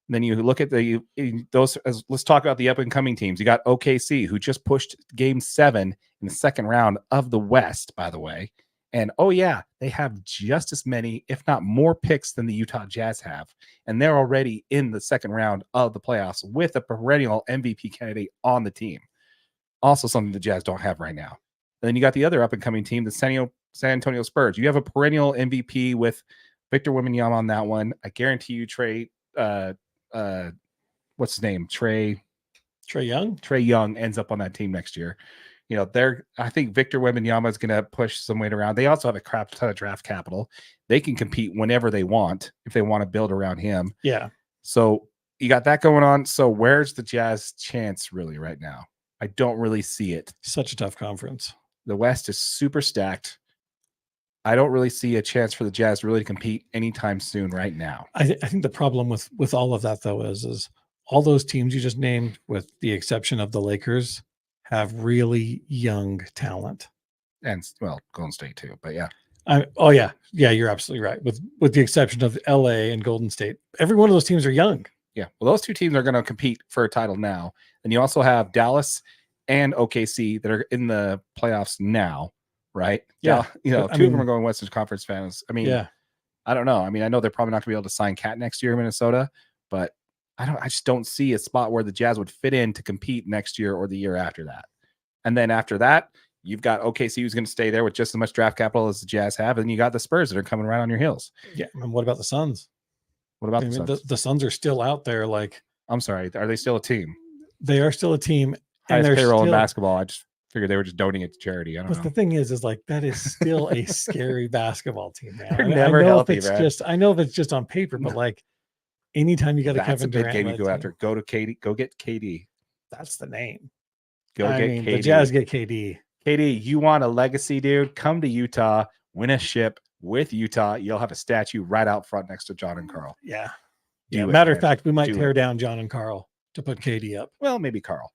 And then you look at let's talk about the up and coming teams. You got OKC, who just pushed game 7 in the second round of the West, by the way. And they have just as many, if not more picks than the Utah Jazz have. And they're already in the second round of the playoffs with a perennial MVP candidate on the team. Also something the Jazz don't have right now. And then you got the other up and coming team, the San Antonio Spurs. You have a perennial MVP with Victor Wembanyama on that one. I guarantee you Trey what's his name? Trey Young ends up on that team next year. I think Victor Wembanyama is going to push some weight around. They also have a crap ton of draft capital. They can compete whenever they want if they want to build around him. Yeah. So you got that going on. So where's the Jazz chance really right now? I don't really see it. Such a tough conference. The West is super stacked. I don't really see a chance for the Jazz to really compete anytime soon right now. I think the problem with all of that, though, is all those teams you just named, with the exception of the Lakers, have really young talent. And, Golden State too, but yeah. Yeah, you're absolutely right. With the exception of LA and Golden State, every one of those teams are young. Yeah, well, those two teams are going to compete for a title now. And you also have Dallas and OKC that are in the playoffs now, right? Yeah. Two of them are going Western Conference finals. I mean, yeah. I don't know. I mean, I know they're probably not going to be able to sign Cat next year in Minnesota, but I just don't see a spot where the Jazz would fit in to compete next year or the year after that. And then after that, you've got OKC who's going to stay there with just as much draft capital as the Jazz have. And then you got the Spurs that are coming right on your heels. Yeah. And what about the Suns? What about the Suns? The Suns are still out there. I'm sorry. Are they still a team? They are still a team. Highest payroll in basketball. I just figured they were just donating it to charity. I don't know. The thing is that is still a scary basketball team, man. They're never healthy, man. I know if it's just on paper, but anytime you got a Kevin Durant, that's a big game you go after. Go to KD. Go get KD. That's the name. KD. The Jazz get KD. KD, you want a legacy, dude? Come to Utah, win a ship with Utah. You'll have a statue right out front next to John and Carl. Yeah. Matter of fact, we might tear down John and Carl to put KD up. Well, maybe Carl.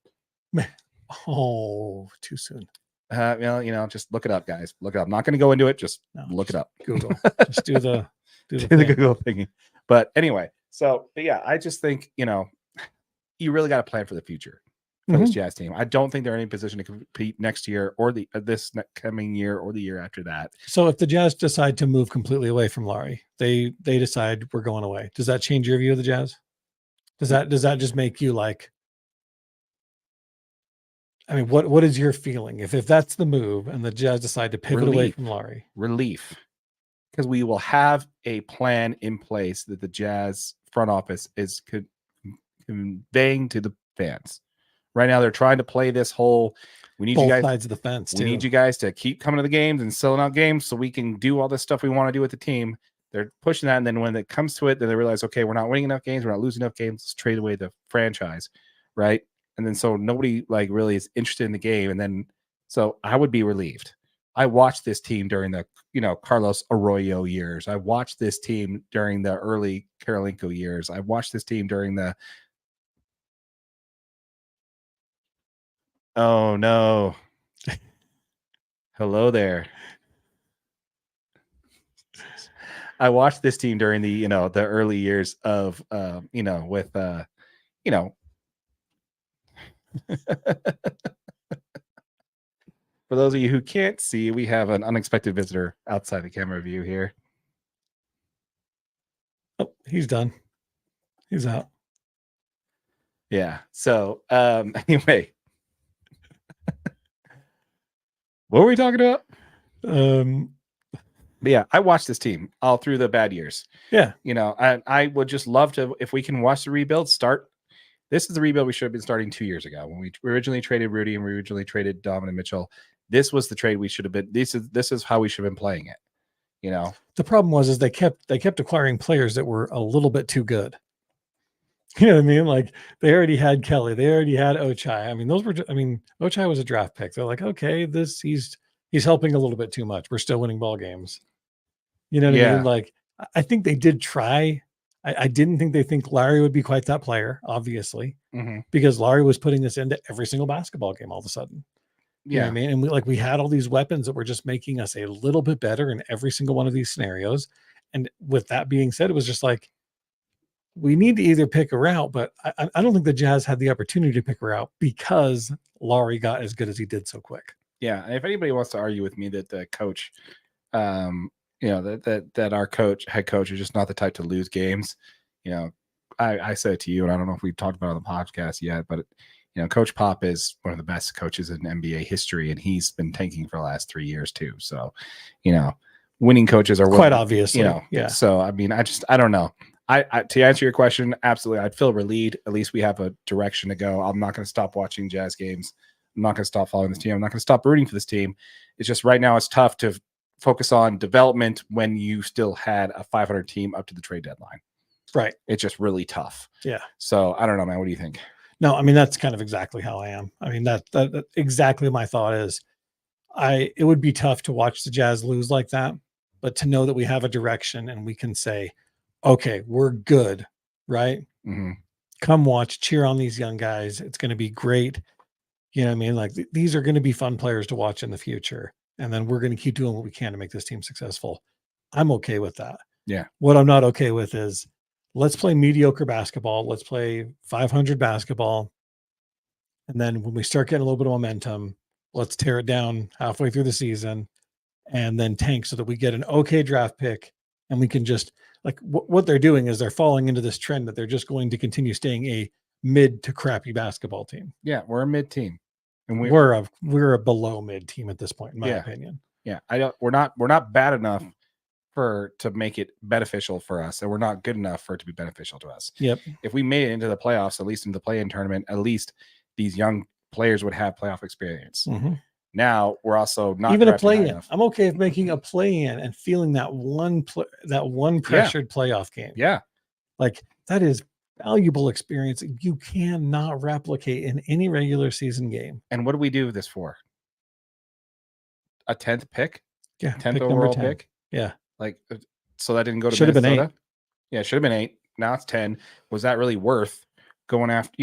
Oh, too soon. Just look it up, guys. Look it up. I'm not going to go into it. Just look it up. Google. Just do the Google thingy. But anyway, I just think, you really got to plan for the future for this Jazz team. I don't think they're in any position to compete next year or this coming year or the year after that. So if the Jazz decide to move completely away from Lauri, they decide we're going away. Does that change your view of the Jazz? Does that just make you what is your feeling if that's the move and the Jazz decide to pivot away from Lauri? Relief, because we will have a plan in place that the Jazz front office is conveying to the fans. Right now, they're trying to play this whole. We need both you guys sides of the fence. We need you guys to keep coming to the games and selling out games so we can do all this stuff we want to do with the team. they're pushing that, and then when it comes to it, then they realize, okay, we're not winning enough games, we're not losing enough games, let's trade away the franchise, right? And then so nobody like really is interested in the game, and then so I would be relieved. I watched this team during the Carlos Arroyo years. I watched this team during the early Karolinko years. I watched this team during the oh no. Hello there. I watched this team during the the early years of with for those of you who can't see, we have an unexpected visitor outside the camera view here. Oh, he's done. He's out. Yeah. So anyway. What were we talking about? Yeah, I watched this team all through the bad years. Yeah. I would just love to, if we can watch the rebuild start. This is the rebuild we should have been starting 2 years ago when we originally traded Rudy and we originally traded Donovan Mitchell. This was the trade we should have been. This is how we should have been playing it. The problem was they kept acquiring players that were a little bit too good. You know what I mean? Like they already had Kelly, they already had Ochai. I mean, Ochai was a draft pick. They're like, okay, he's helping a little bit too much. We're still winning ball games. You know what I mean? Like I think they did try. I didn't think Lauri would be quite that player, obviously, because Lauri was putting us into every single basketball game all of a sudden. You know what I mean? And we had all these weapons that were just making us a little bit better in every single one of these scenarios. And with that being said, it was just like, we need to either pick her out, but I don't think the Jazz had the opportunity to pick her out because Lauri got as good as he did so quick. Yeah. And if anybody wants to argue with me that the coach, that our head coach is just not the type to lose games, I said it to you, and I don't know if we've talked about it on the podcast yet, but Coach Pop is one of the best coaches in NBA history, and he's been tanking for the last 3 years too. So, winning coaches are quite obvious. Yeah. So, I mean, I don't know. I to answer your question, absolutely, I'd feel relieved. At least we have a direction to go. I'm not going to stop watching Jazz games. I'm not going to stop following this team. I'm not going to stop rooting for this team. It's just right now it's tough to focus on development when you still had a 500 team up to the trade deadline. Right. It's just really tough. Yeah. So I don't know, man. What do you think? No, I mean, that's kind of exactly how I am. I mean, that exactly my thought is it would be tough to watch the Jazz lose like that, but to know that we have a direction and we can say, okay, we're good. Right. Come watch, cheer on these young guys. It's going to be great. You know what I mean? Like these are going to be fun players to watch in the future. And then we're going to keep doing what we can to make this team successful. I'm okay with that. Yeah. What I'm not okay with is let's play mediocre basketball. Let's play 500 basketball. And then when we start getting a little bit of momentum, let's tear it down halfway through the season and then tank so that we get an okay draft pick. And we can just like what they're doing is they're falling into this trend that they're just going to continue staying a mid to crappy basketball team. Yeah. We're a mid team. And we're a below mid team at this point, in my opinion. Yeah. We're not bad enough to make it beneficial for us, and we're not good enough for it to be beneficial to us. Yep. If we made it into the playoffs, at least into the play-in tournament, at least these young players would have playoff experience. Now we're also not even a play-in. I'm okay with making a play-in and feeling that one pressured playoff game. Yeah, like that is valuable experience you cannot replicate in any regular season game. And what do we do this for? A 10th pick? Yeah, 10th overall pick. Yeah. Like, so that didn't go to should have been 8. Yeah, it should have been 8. Now it's 10. Was that really worth going after,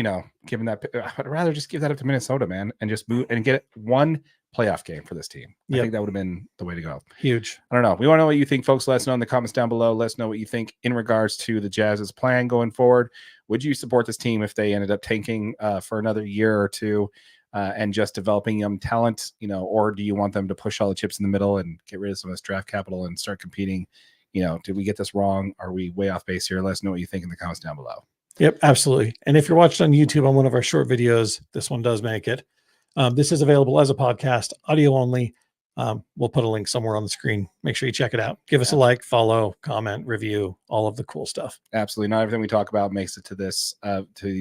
giving that? I'd rather just give that up to Minnesota, man, and just move and get one playoff game for this team. I think that would have been the way to go. Huge. I don't know. We want to know what you think, folks. Let us know in the comments down below. Let us know what you think in regards to the Jazz's plan going forward. Would you support this team if they ended up tanking for another year or two and just developing young talent, or do you want them to push all the chips in the middle and get rid of some of this draft capital and start competing? Did we get this wrong? Are we way off base here? Let us know what you think in the comments down below. Yep, absolutely. And if you're watching on YouTube on one of our short videos, this one does make it. This is available as a podcast, audio only. We'll put a link somewhere on the screen. Make sure you check it out. Give us a like, follow, comment, review, all of the cool stuff. Absolutely. Not everything we talk about makes it to these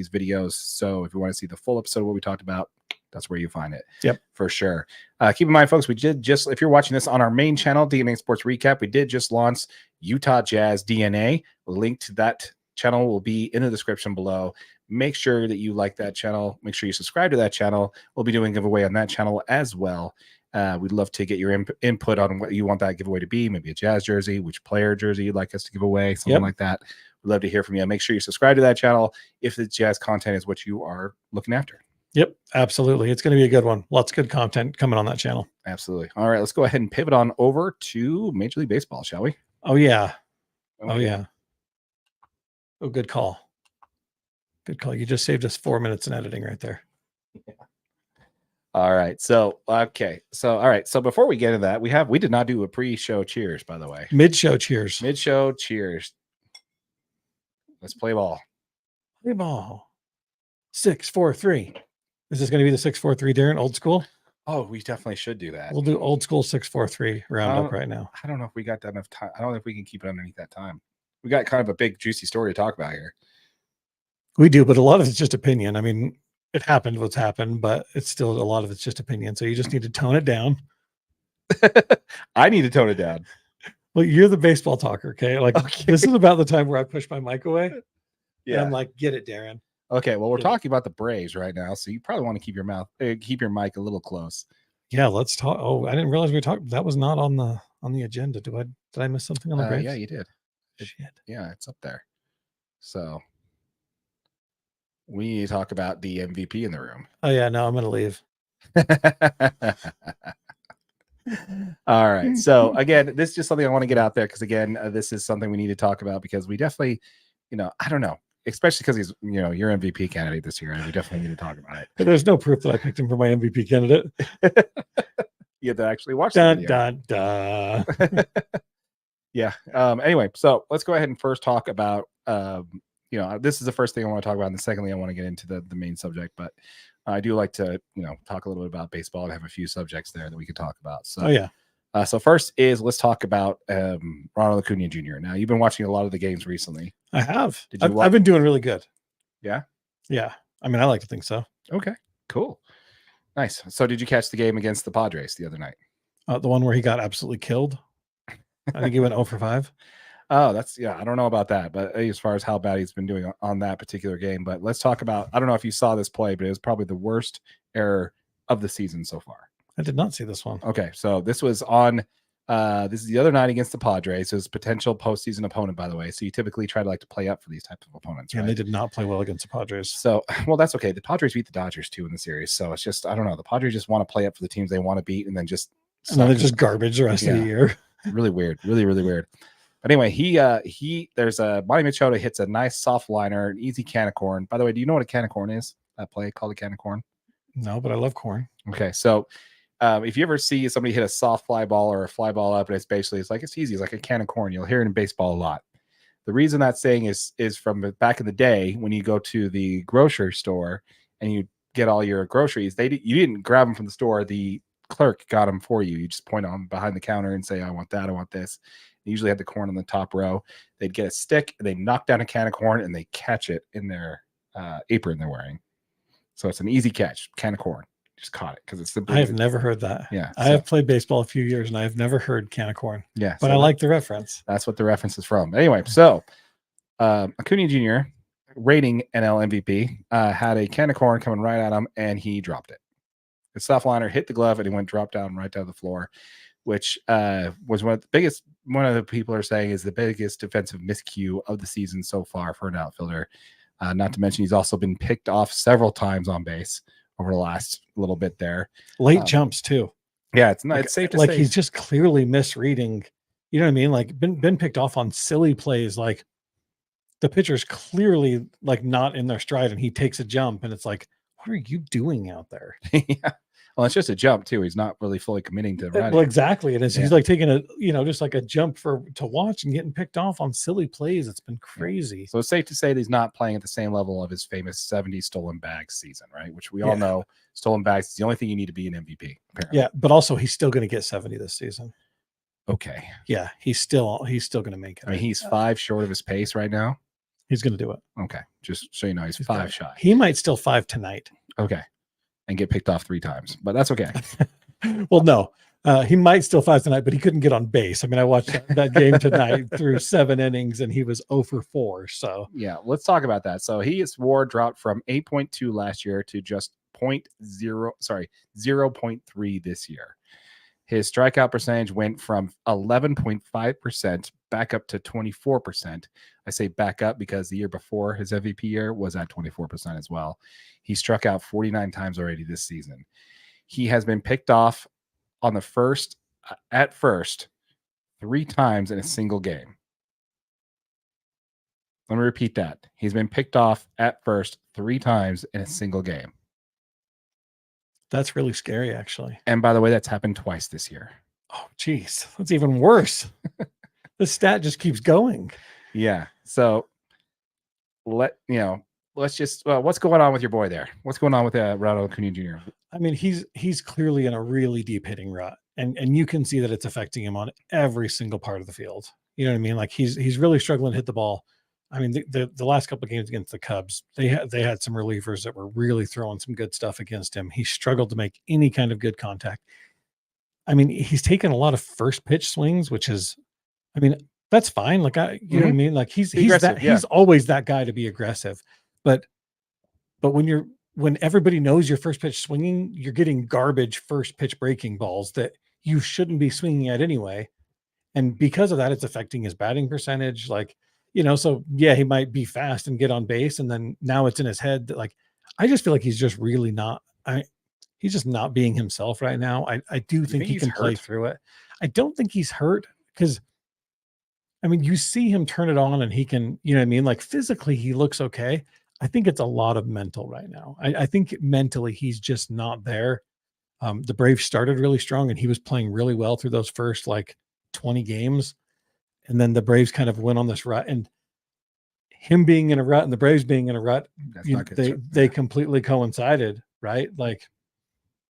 videos. So if you want to see the full episode of what we talked about, that's where you find it. Yep. For sure. Keep in mind, folks, if you're watching this on our main channel, DNA Sports Recap, we did just launch Utah Jazz DNA. A link to that channel will be in the description below. Make sure that you like that channel. Make sure you subscribe to that channel. We'll be doing a giveaway on that channel as well. We'd love to get your input on what you want that giveaway to be. Maybe a Jazz jersey, which player jersey you'd like us to give away, something like that. We'd love to hear from you. Make sure you subscribe to that channel if the Jazz content is what you are looking after. Yep, absolutely. It's going to be a good one. Lots of good content coming on that channel. Absolutely. All right, let's go ahead and pivot on over to Major League Baseball, shall we? Oh, yeah. Okay. Oh, yeah. Oh, good call. Good call. You just saved us 4 minutes in editing right there. Yeah. All right. So, okay. So, all right. So before we get into that, we did not do a pre-show cheers, by the way. Mid-show cheers. Mid-show cheers. Let's play ball. Play ball. 6, 4, 3. Is this going to be the 6, 4, 3, Darren? Old school? Oh, we definitely should do that. We'll do old school 6, 4, 3 roundup right now. I don't know if we got enough time. I don't know if we can keep it underneath that time. We got kind of a big, juicy story to talk about here. We do, but a lot of it's just opinion. I mean, it happened what's happened, but it's still a lot of it's just opinion. So you just need to tone it down. I need to tone it down. Well, you're the baseball talker, okay? Like this is about the time where I push my mic away. Yeah. And I'm like, get it, Darren. Okay, well, we're talking about the Braves right now, so you probably want to keep your mic a little close. Yeah, let's talk. Oh, I didn't realize we talked. That was not on the agenda. Did I miss something on the Braves? Yeah, you did. Shit. Yeah, it's up there. So we need to talk about the MVP in the room. Oh yeah, no, I'm gonna leave. All right. So again, this is just something I want to get out there because again, this is something we need to talk about because we definitely, I don't know, especially because he's, your MVP candidate this year, and we definitely need to talk about it. But there's no proof that I picked him for my MVP candidate. You have to actually watch the video. Yeah. Anyway, so let's go ahead and first talk about, this is the first thing I want to talk about, and the secondly, I want to get into the main subject, but I do like to, talk a little bit about baseball and have a few subjects there that we could talk about. So, oh yeah. So first is let's talk about Ronald Acuna Jr. Now, you've been watching a lot of the games recently. I have. I've been doing really good. Yeah? Yeah. I mean, I like to think so. Okay, cool. Nice. So did you catch the game against the Padres the other night? The one where he got absolutely killed? I think he went 0 for 5. Oh, I don't know about that, but as far as how bad he's been doing on that particular game. But let's talk about, I don't know if you saw this play, but it was probably the worst error of the season so far. I did not see this one. Okay, so this was on, this is the other night against the Padres. It was potential postseason opponent, by the way. So you typically try to play up for these types of opponents. Yeah, right? And they did not play well against the Padres. So, well, that's okay. The Padres beat the Dodgers too in the series. So it's just, I don't know. The Padres just want to play up for the teams they want to beat and then just. And then they're just garbage the rest of the year. Really weird. Really, really weird. But anyway, there's a Monty Machado hits a nice soft liner, an easy can of corn. By the way, do you know what a can of corn is? That play called a can of corn? No, but I love corn. Okay, so if you ever see somebody hit a soft fly ball or a fly ball up, and it's easy. It's like a can of corn. You'll hear it in baseball a lot. The reason that saying is from back in the day when you go to the grocery store and you get all your groceries. You didn't grab them from the store. The clerk got them for you. You just point on behind the counter and say, I want that, I want this. They usually had the corn on the top row. They'd get a stick and they knock down a can of corn and they catch it in their apron they're wearing. So it's an easy catch, can of corn. Just caught it because it's simply. I have never heard that. Yeah, I have played baseball a few years and I have never heard can of corn. Yeah, but I like the reference. That's what the reference is from. Anyway, so Acuna Jr. rating NL MVP had a can of corn coming right at him and he dropped it. The soft liner hit the glove and he dropped down right down the floor, which was one of the people are saying is the biggest defensive miscue of the season so far for an outfielder. Not to mention he's also been picked off several times on base over the last little bit there. Late jumps too. Yeah, it's safe to say. Like he's just clearly misreading. You know what I mean? Like been picked off on silly plays. Like the pitcher's clearly like not in their stride and he takes a jump and it's like, what are you doing out there? Yeah. Well, it's just a jump too. He's not really fully committing to running. Well, exactly. And he's like taking just like a jump to watch and getting picked off on silly plays. It's been crazy. So it's safe to say that he's not playing at the same level of his famous 70 stolen bags season, right? Which we all know stolen bags is the only thing you need to be an MVP. Apparently. Yeah, but also he's still going to get 70 this season. Okay. Yeah, he's still going to make it. I mean, he's 5 short of his pace right now. He's going to do it. Okay. Just so you know, he's 5 shy. He might still 5 tonight. Okay. And get picked off 3 times, but that's okay. Well, no, He might still fast tonight, but he couldn't get on base. I mean, I watched that game tonight through 7 innings, and he was 0 for 4. So yeah, let's talk about that. So his WAR dropped from 8.2 last year to just 0.3 this year. His strikeout percentage went from 11.5% back up to 24%. I say back up because the year before his MVP year was at 24% as well. He struck out 49 times already this season. He has been picked off on the first 3 times in a single game. Let me repeat that. He's been picked off at first 3 times in a single game. that's really scary, actually. And by the way, that's happened twice this year. Oh, geez. That's even worse. The stat just keeps going. Yeah. So let's just what's going on with your boy there? What's going on with Ronald Acuna Jr.? I mean, he's clearly in a really deep hitting rut, and you can see that it's affecting him on every single part of the field. You know what I mean? Like he's really struggling to hit the ball. I mean, the last couple of games against the Cubs, they had some relievers that were really throwing some good stuff against him. He struggled to make any kind of good contact. I mean, he's taken a lot of first pitch swings, which is, I mean, that's fine. Like you know what I mean? Like he's always that guy to be aggressive, but when everybody knows your first pitch swinging, you're getting garbage first pitch breaking balls that you shouldn't be swinging at anyway. And because of that, it's affecting his batting percentage. Like, so yeah, he might be fast and get on base. And then now it's in his head that like, I just feel like he's just really not, he's just not being himself right now. I do think he can play through it. I don't think he's hurt because I mean, you see him turn it on and he can, you know what I mean? Like physically he looks okay. I think it's a lot of mental right now. I think mentally he's just not there. The Braves started really strong and he was playing really well through those first like 20 games. And then the Braves kind of went on this rut, and him being in a rut and the Braves being in a rut, they completely coincided, right? Like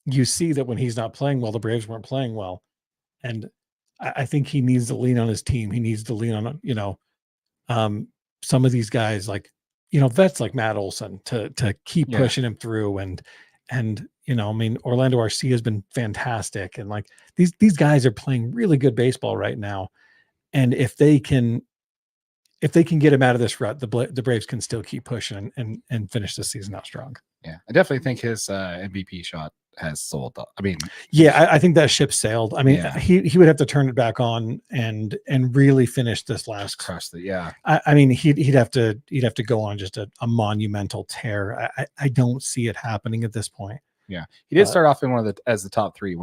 you see that when he's not playing well, the Braves weren't playing well. And I think he needs to lean on his team. He needs to lean on, some of these guys like, vets like Matt Olson to keep pushing him through. And, I mean, Orlando Arcia has been fantastic. And like these guys are playing really good baseball right now. And if they can get him out of this rut, the Braves can still keep pushing and finish the season out strong. Yeah. I definitely think his MVP shot has sold up. I mean, yeah, I think that ship sailed. I mean, he would have to turn it back on and really finish this last crush the, yeah. I mean, he'd have to go on just a monumental tear. I don't see it happening at this point. Yeah. He did start off in one of the top 3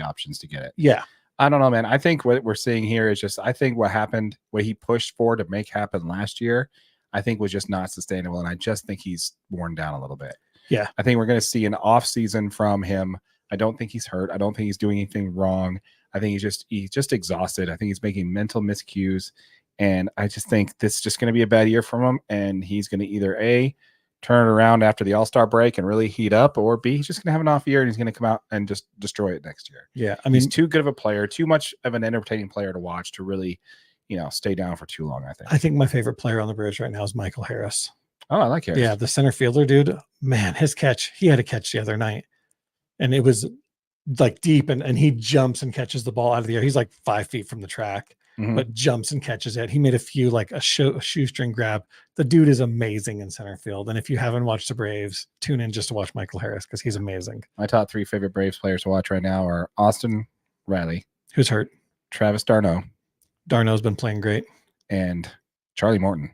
options to get it. Yeah. I don't know, man. I think what we're seeing here is just, I think what happened, what he pushed for to make happen last year, I think was just not sustainable. And I just think he's worn down a little bit. Yeah. I think we're going to see an off season from him. I don't think he's hurt. I don't think he's doing anything wrong. I think he's just exhausted. I think he's making mental miscues. And I just think this is just going to be a bad year from him. And he's going to either A, turn it around after the All-Star break and really heat up, or B, he's just going to have an off year and he's going to come out and just destroy it next year. Yeah. I mean, he's too good of a player, too much of an entertaining player to watch to really, stay down for too long, I think. my favorite player on the Braves right now is Michael Harris. Oh, I like Harris. Yeah, the center fielder, dude. Man, his catch, he had a catch the other night. And it was like deep, and he jumps and catches the ball out of the air. He's like 5 feet from the track, but jumps and catches it. He made a few like a shoestring grab. The dude is amazing in center field. And if you haven't watched the Braves, tune in just to watch Michael Harris because he's amazing. My top 3 favorite Braves players to watch right now are Austin Riley, who's hurt, Travis d'Arnaud. D'Arnaud's been playing great, and Charlie Morton.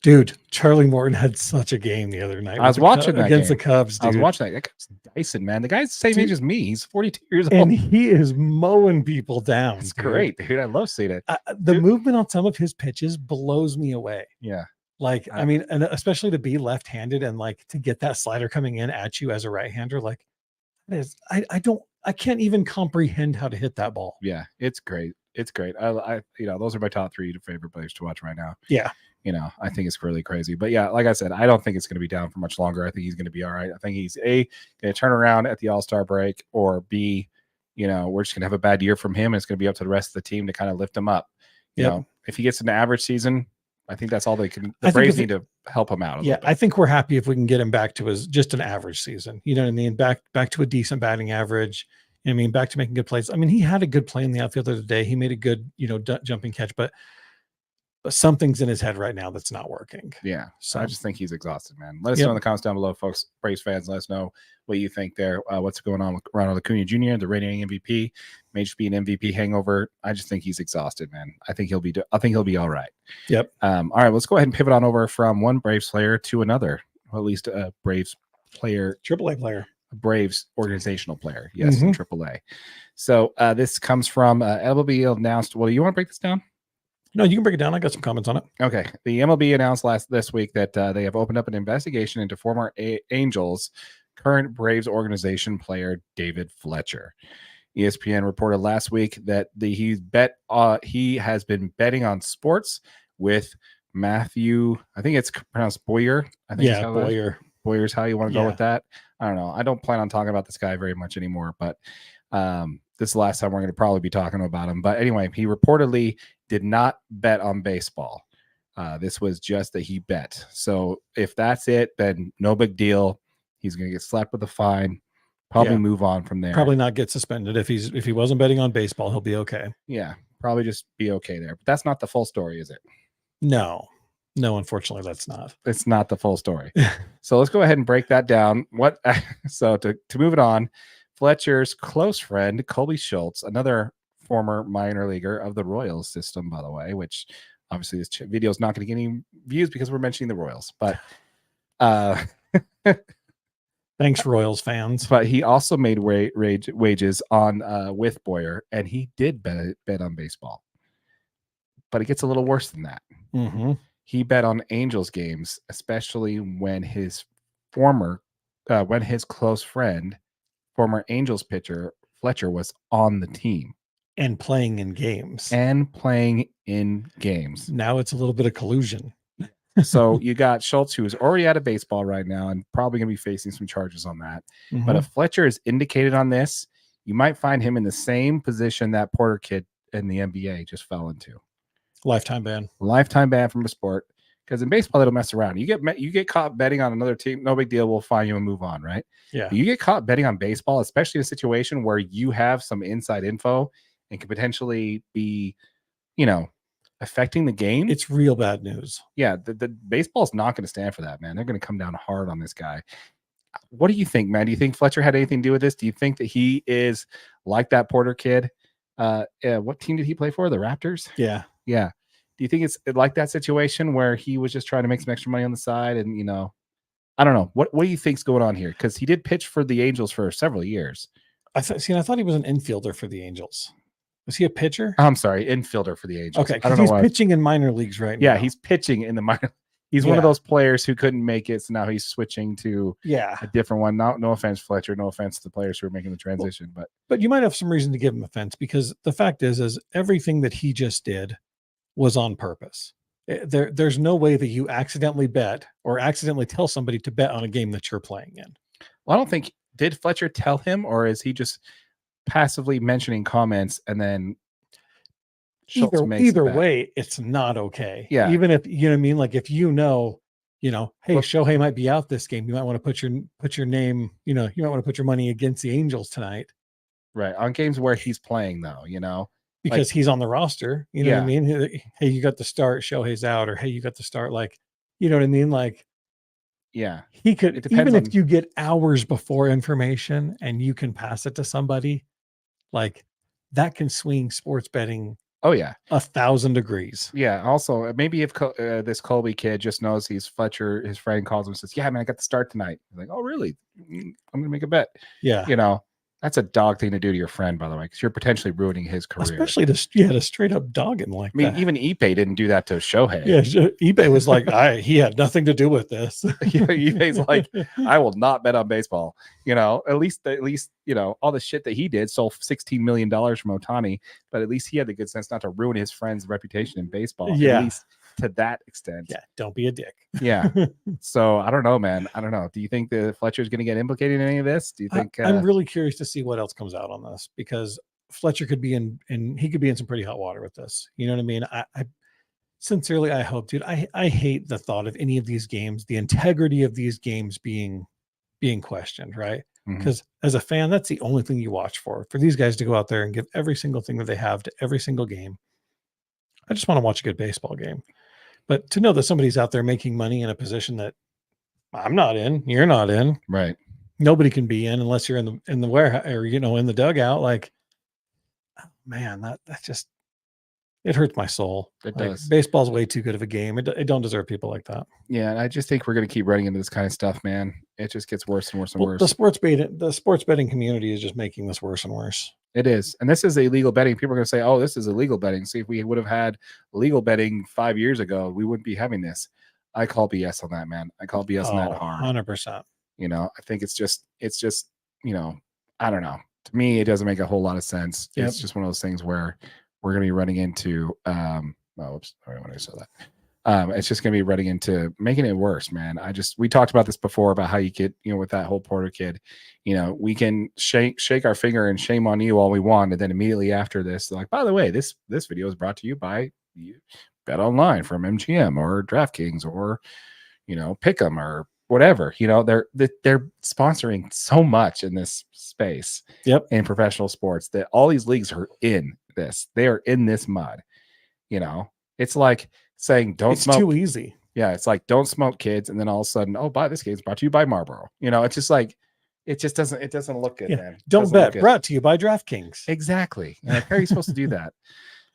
Dude, Charlie Morton had such a game the other night. I was watching that against the Cubs. Dude. I was watching that. That guy's Dyson, man. The guy's the same age as me. He's 42 years old. And he is mowing people down. It's great, dude. I love seeing it. The movement on some of his pitches blows me away. Yeah. Like, I mean, and especially to be left-handed and like to get that slider coming in at you as a right-hander, like I can't even comprehend how to hit that ball. Yeah, it's great. It's great. I those are my top 3 favorite players to watch right now. Yeah. I think it's really crazy. But yeah, like I said, I don't think it's going to be down for much longer. I think he's going to be all right. I think he's A, going to turn around at the All-Star break, or B, we're just going to have a bad year from him. And it's going to be up to the rest of the team to kind of lift him up. You know, if he gets an average season, I think that's all they can. The Braves need to help him out. I think we're happy if we can get him back to just an average season. You know what I mean? Back to a decent batting average. I mean, back to making good plays. I mean, he had a good play in the outfield the other day. He made a good, jumping catch, but something's in his head right now that's not working. Yeah. So I just think he's exhausted, man. Let us know in the comments down below, folks. Braves fans, let us know what you think there. What's going on with Ronald Acuna Jr., the reigning MVP? May just be an MVP hangover. I just think he's exhausted, man. I think he'll be all right. Yep. All right, let's go ahead and pivot on over from one Braves player to another. Well, at least a Braves player, AAA player, a Braves organizational player. Yes, in AAA. So this comes from MLB announced. Well, you want to break this down? No, you can break it down. I got some comments on it. Okay. The MLB announced this week that they have opened up an investigation into former Angels, current Braves organization player David Fletcher. ESPN reported last week that he has been betting on sports with Matthew. I think it's pronounced Boyer. I think Boyer. Boyer's how you want to go with that. I don't know. I don't plan on talking about this guy very much anymore, but this is the last time we're going to probably be talking about him. But anyway, he reportedly did not bet on baseball. This was just that he bet. So if that's it, then no big deal. He's going to get slapped with a fine. Probably move on from there. Probably not get suspended. If he wasn't betting on baseball, he'll be okay. Yeah, probably just be okay there. But that's not the full story, is it? No, unfortunately, that's not. It's not the full story. So let's go ahead and break that down. So to move it on, Fletcher's close friend, Colby Schultz, another former minor leaguer of the Royals system, by the way, which obviously this video is not going to get any views because we're mentioning the Royals, but thanks, Royals fans. But he also made wages on with Boyer, and he did bet on baseball. But it gets a little worse than that. Mm-hmm. He bet on Angels games, especially when his close friend, former Angels pitcher Fletcher, was on the team and playing in games. Now it's a little bit of collusion. So you got Schultz, who is already out of baseball right now and probably going to be facing some charges on that. Mm-hmm. But if Fletcher is indicated on this, you might find him in the same position that Porter kid in the NBA just fell into. Lifetime ban from the sport. Because in baseball, it'll mess around. You get caught betting on another team, no big deal. We'll fine you and move on, right? Yeah. But you get caught betting on baseball, especially in a situation where you have some inside info and could potentially be, affecting the game. It's real bad news. Yeah, the baseball's not going to stand for that, man. They're going to come down hard on this guy. What do you think, man? Do you think Fletcher had anything to do with this? Do you think that he is like that Porter kid? What team did he play for? The Raptors? Yeah. Do you think it's like that situation where he was just trying to make some extra money on the side? And, I don't know. What do you think's going on here? Because he did pitch for the Angels for several years. I thought he was an infielder for the Angels. Was he a pitcher? I'm sorry, infielder for the Angels. Okay, because he's pitching in minor leagues right now. Yeah, he's pitching in the minor. He's one of those players who couldn't make it, so now he's switching to a different one. No offense, Fletcher. No offense to the players who are making the transition, but you might have some reason to give him offense because the fact is everything that he just did was on purpose. There's no way that you accidentally bet or accidentally tell somebody to bet on a game that you're playing in. Well, I don't think did Fletcher tell him, or is he just passively mentioning comments and then either way, it's not okay. Yeah. Even if you know what I mean, like if hey, Shohei might be out this game, you might want to put your name, you might want to put your money against the Angels tonight. Right. On games where he's playing though, because he's on the roster, what I mean? Hey, you got the start, Shohei's out, or hey, you got the start, like, you know what I mean? Like, yeah, he could, even if you get hours before information and you can pass it to somebody, like that can swing sports betting. Oh yeah, 1,000 degrees. Yeah. Also, maybe if this Colby kid just knows he's Fletcher, his friend calls him and says, "Yeah, man, I got the start tonight." He's like, "Oh, really? I'm gonna make a bet." Yeah. That's a dog thing to do to your friend, by the way, because you're potentially ruining his career. Especially to straight up dog him like that. Even Ipe didn't do that to Shohei. Yeah, Ipe was like, he had nothing to do with this. Ipe's like, I will not bet on baseball. At least, all the shit that he did, sold $16 million from Ohtani, but at least he had the good sense not to ruin his friend's reputation in baseball. Yeah. At least to that extent. Yeah, don't be a dick. Yeah. So I don't know, man. I don't know. Do you think the Fletcher's going to get implicated in any of this? Do you think? I'm really curious to see what else comes out on this because Fletcher could be he could be in some pretty hot water with this. You know what I mean? I sincerely, I hope, dude. I hate the thought of any of these games, the integrity of these games being questioned. Right? Because as a fan, that's the only thing you watch for these guys to go out there and give every single thing that they have to every single game. I just want to watch a good baseball game. But to know that somebody's out there making money in a position that I'm not in, you're not in, Right. nobody can be in unless you're in the warehouse or, in the dugout. Like, man, that just, it hurts my soul. It like, does. Baseball's way too good of a game. It don't deserve people like that. Yeah, and I just think we're going to keep running into this kind of stuff, man. It just gets worse and worse and worse. The sports betting community is just making this worse and worse. It is. And this is illegal betting. People are going to say, oh, this is illegal betting. See, if we would have had legal betting 5 years ago, we wouldn't be having this. I call BS on that, man. I call BS on that hard. 100%. I think it's just, I don't know. To me, it doesn't make a whole lot of sense. Yep. It's just one of those things where we're going to be running into, oops, sorry when I saw that. It's just going to be running into making it worse, man. We talked about this before about how you get, with that whole Porter kid, we can shake our finger and shame on you all we want. And then immediately after this, they're like, by the way, this video is brought to you by Bet Online from MGM or DraftKings or, Pick'em or whatever. They're sponsoring so much in this space. Yep. In professional sports that all these leagues are in this. They are in this mud. It's like saying don't smoke. It's too easy. Yeah, it's like don't smoke, kids, and then all of a sudden, this game's brought to you by Marlboro. It's just like it doesn't look good, man. Don't bet. Brought to you by DraftKings. Exactly. How are you supposed to do that?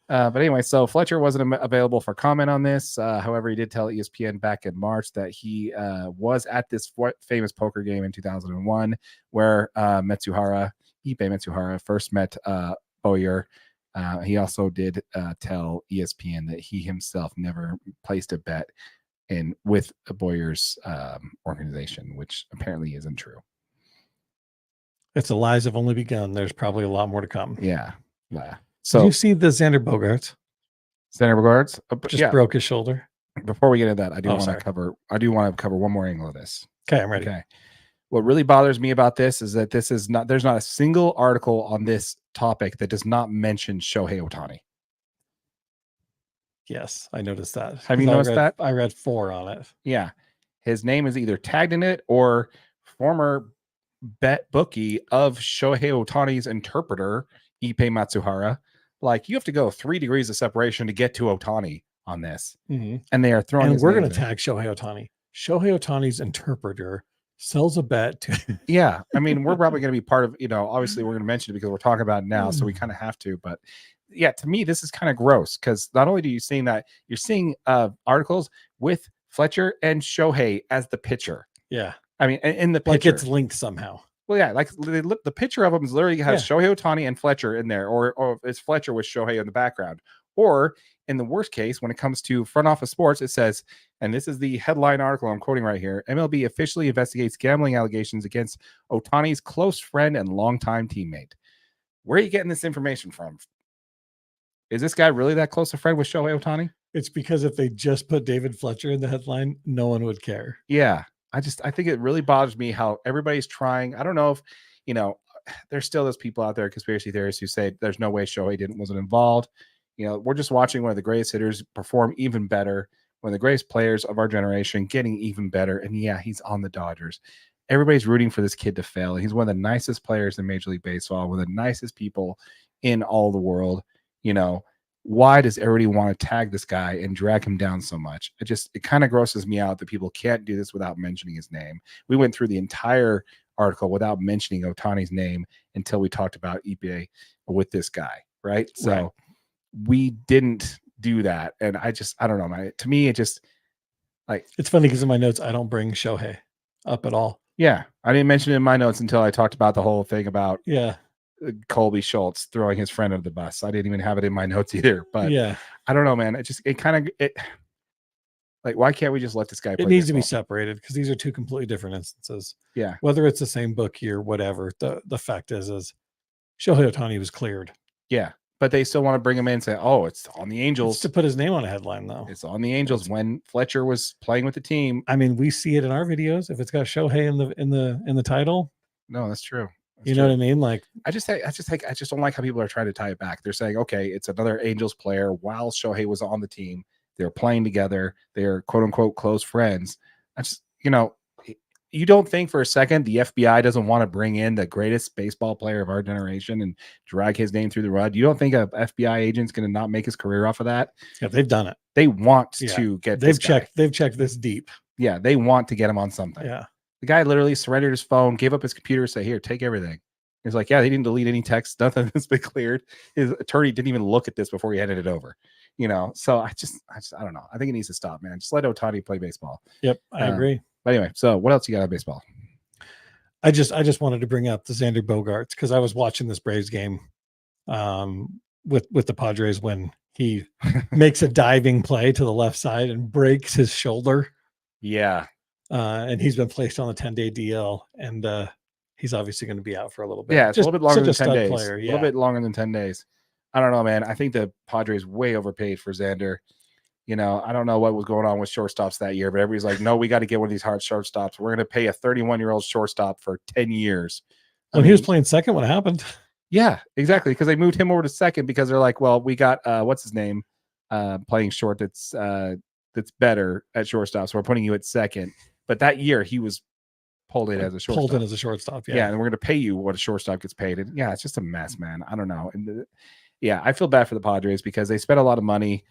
But anyway, so Fletcher wasn't available for comment on this. However, he did tell ESPN back in March that he was at this famous poker game in 2001 where Ipe Matsuhara first met Boyer. He also did tell ESPN that he himself never placed a bet with Boyer's organization, which apparently isn't true. It's the lies have only begun. There's probably a lot more to come. Yeah. So did you see the Xander Bogaerts? Just broke his shoulder. Before we get into that, I do want to cover one more angle of this. Okay, I'm ready. Okay. What really bothers me about this is that there's not a single article on this topic that does not mention Shohei Ohtani. Yes, I noticed that. Have you noticed that? I read 4 on it. Yeah. His name is either tagged in it or former bet bookie of Shohei Ohtani's interpreter, Ipe Matsuhara. Like, you have to go 3 degrees of separation to get to Ohtani on this. Mm-hmm. And they are throwing. And we're going to tag Shohei Ohtani. Shohei Ohtani's interpreter sells a bet to. Yeah. I mean, we're probably going to be part of, obviously we're going to mention it because we're talking about it now. So we kind of have to. But yeah, to me, this is kind of gross because not only do you see that, you're seeing articles with Fletcher and Shohei as the pitcher. Yeah. I mean, in the pitcher. Like it's linked somehow. Well, yeah, like the picture of them is literally has Shohei Ohtani and Fletcher in there, or it's Fletcher with Shohei in the background. Or in the worst case, when it comes to front office sports, it says, and this is the headline article I'm quoting right here, MLB officially investigates gambling allegations against Ohtani's close friend and longtime teammate. Where are you getting this information from? Is this guy really that close a friend with Shohei Ohtani? It's because if they just put David Fletcher in the headline, no one would care. Yeah. I think it really bothers me how everybody's trying. I don't know if, there's still those people out there, conspiracy theorists, who say there's no way Shohei wasn't involved. We're just watching one of the greatest hitters perform even better, one of the greatest players of our generation getting even better. And yeah, he's on the Dodgers. Everybody's rooting for this kid to fail. He's one of the nicest players in Major League Baseball, one of the nicest people in all the world. Why does everybody want to tag this guy and drag him down so much? It kind of grosses me out that people can't do this without mentioning his name. We went through the entire article without mentioning Ohtani's name until we talked about Ipe with this guy, right? So we didn't do that. And I don't know, man. To me, it just it's funny because in my notes, I don't bring Shohei up at all. Yeah. I didn't mention it in my notes until I talked about the whole thing about Colby Schultz throwing his friend under the bus. I didn't even have it in my notes either, but I don't know, man. Why can't we just let this guy play? It needs to be separated because these are 2 completely different instances. Yeah. Whether it's the same bookie or whatever, the fact is Shohei Ohtani was cleared. Yeah. But they still want to bring him in and say, oh, it's on the Angels. It's to put his name on a headline, though. It's on the Angels when Fletcher was playing with the team. I mean, we see it in our videos. If it's got Shohei in the title. No, that's true. You know what I mean? Like, I just don't like how people are trying to tie it back. They're saying, okay, it's another Angels player while Shohei was on the team. They're playing together. They're quote unquote close friends. you don't think for a second the FBI doesn't want to bring in the greatest baseball player of our generation and drag his name through the mud? You don't think a FBI agent's going to not make his career off of that? Yeah, they've done it. They want to get. They've checked this deep. Yeah, they want to get him on something. Yeah, the guy literally surrendered his phone, gave up his computer, said, "Here, take everything." He's like, "Yeah, they didn't delete any text. Nothing has been cleared." His attorney didn't even look at this before he handed it over. So I don't know. I think it needs to stop, man. Just let Ohtani play baseball. Yep, I agree. But anyway, so what else you got on baseball? I just wanted to bring up the Xander Bogaerts because I was watching this Braves game with the Padres when he makes a diving play to the left side and breaks his shoulder. Yeah. And he's been placed on a 10-day DL, and he's obviously going to be out for a little bit. Yeah, it's a little bit longer than 10 days. Player, yeah. A little bit longer than 10 days. I don't know, man. I think the Padres way overpaid for Xander. I don't know what was going on with shortstops that year, but everybody's like, no, we got to get one of these hard shortstops. We're going to pay a 31-year-old shortstop for 10 years. When he was playing second, what happened? Yeah, exactly. Because they moved him over to second because they're like, well, we got what's his name playing short that's better at shortstop. So we're putting you at second. But that year he was pulled in as a shortstop. Yeah. And we're going to pay you what a shortstop gets paid. And yeah, it's just a mess, man. I don't know. And I feel bad for the Padres because they spent a lot of money.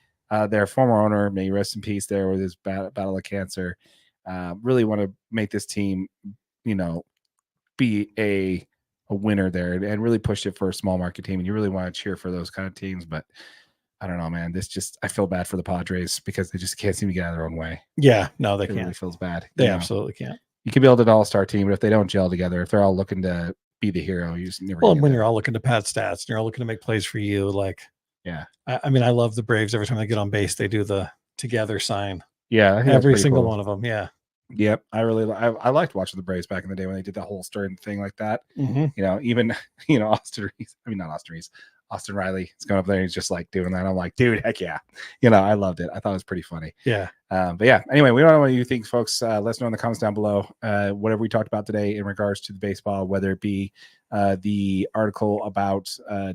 Their former owner, may he rest in peace there with his battle of cancer, really want to make this team, be a winner there and really push it for a small market team. And you really want to cheer for those kind of teams. But I don't know, man. I feel bad for the Padres because they just can't seem to get out of their own way. Yeah, no, they can't. It really feels bad. They absolutely can't. You can build an all-star team, but if they don't gel together, if they're all looking to be the hero, you just never. Well, when you're all looking to pad stats and you're all looking to make plays for you, like. Yeah. I mean, I love the Braves. Every time they get on base, they do the together sign. Yeah. Every single one of them. Yeah. Yep. I liked watching the Braves back in the day when they did the holster and thing like that. Mm-hmm. Even, Austin Riley is going up there and he's just like doing that. I'm like, dude, heck yeah. I loved it. I thought it was pretty funny. Yeah. But yeah, anyway, we don't know what you think, folks. Let us know in the comments down below. Whatever we talked about today in regards to the baseball, whether it be the article about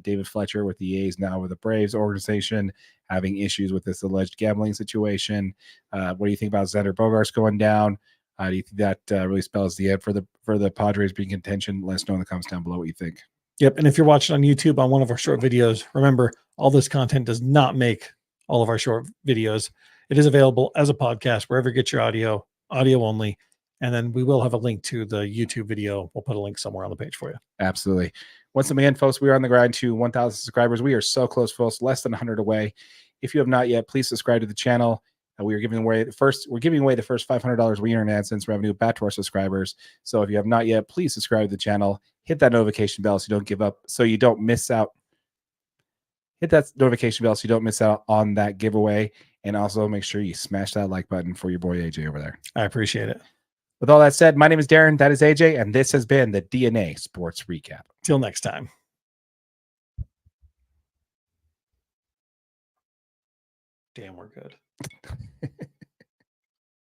David Fletcher with the A's now with the Braves organization having issues with this alleged gambling situation. What do you think about Xander Bogaerts going down? Do you think that really spells the end for the Padres being contention? Let us know in the comments down below what you think. Yep. And if you're watching on YouTube on one of our short videos, remember all this content does not make all of our short videos. It is available as a podcast wherever you get your audio only. And then we will have a link to the YouTube video. We'll put a link somewhere on the page for you. Absolutely. Once again, folks, we are on the grind to 1,000 subscribers. We are so close, folks, less than 100 away. If you have not yet, please subscribe to the channel. We're giving away the first $500 of internet AdSense revenue back to our subscribers. So if you have not yet, please subscribe to the channel. Hit that notification bell so you don't give up, so you don't miss out. Hit that notification bell so you don't miss out on that giveaway. And also make sure you smash that like button for your boy AJ over there. I appreciate it. With all that said, my name is Darren. That is AJ. And this has been the DNA Sports Recap. Till next time. Damn, we're good.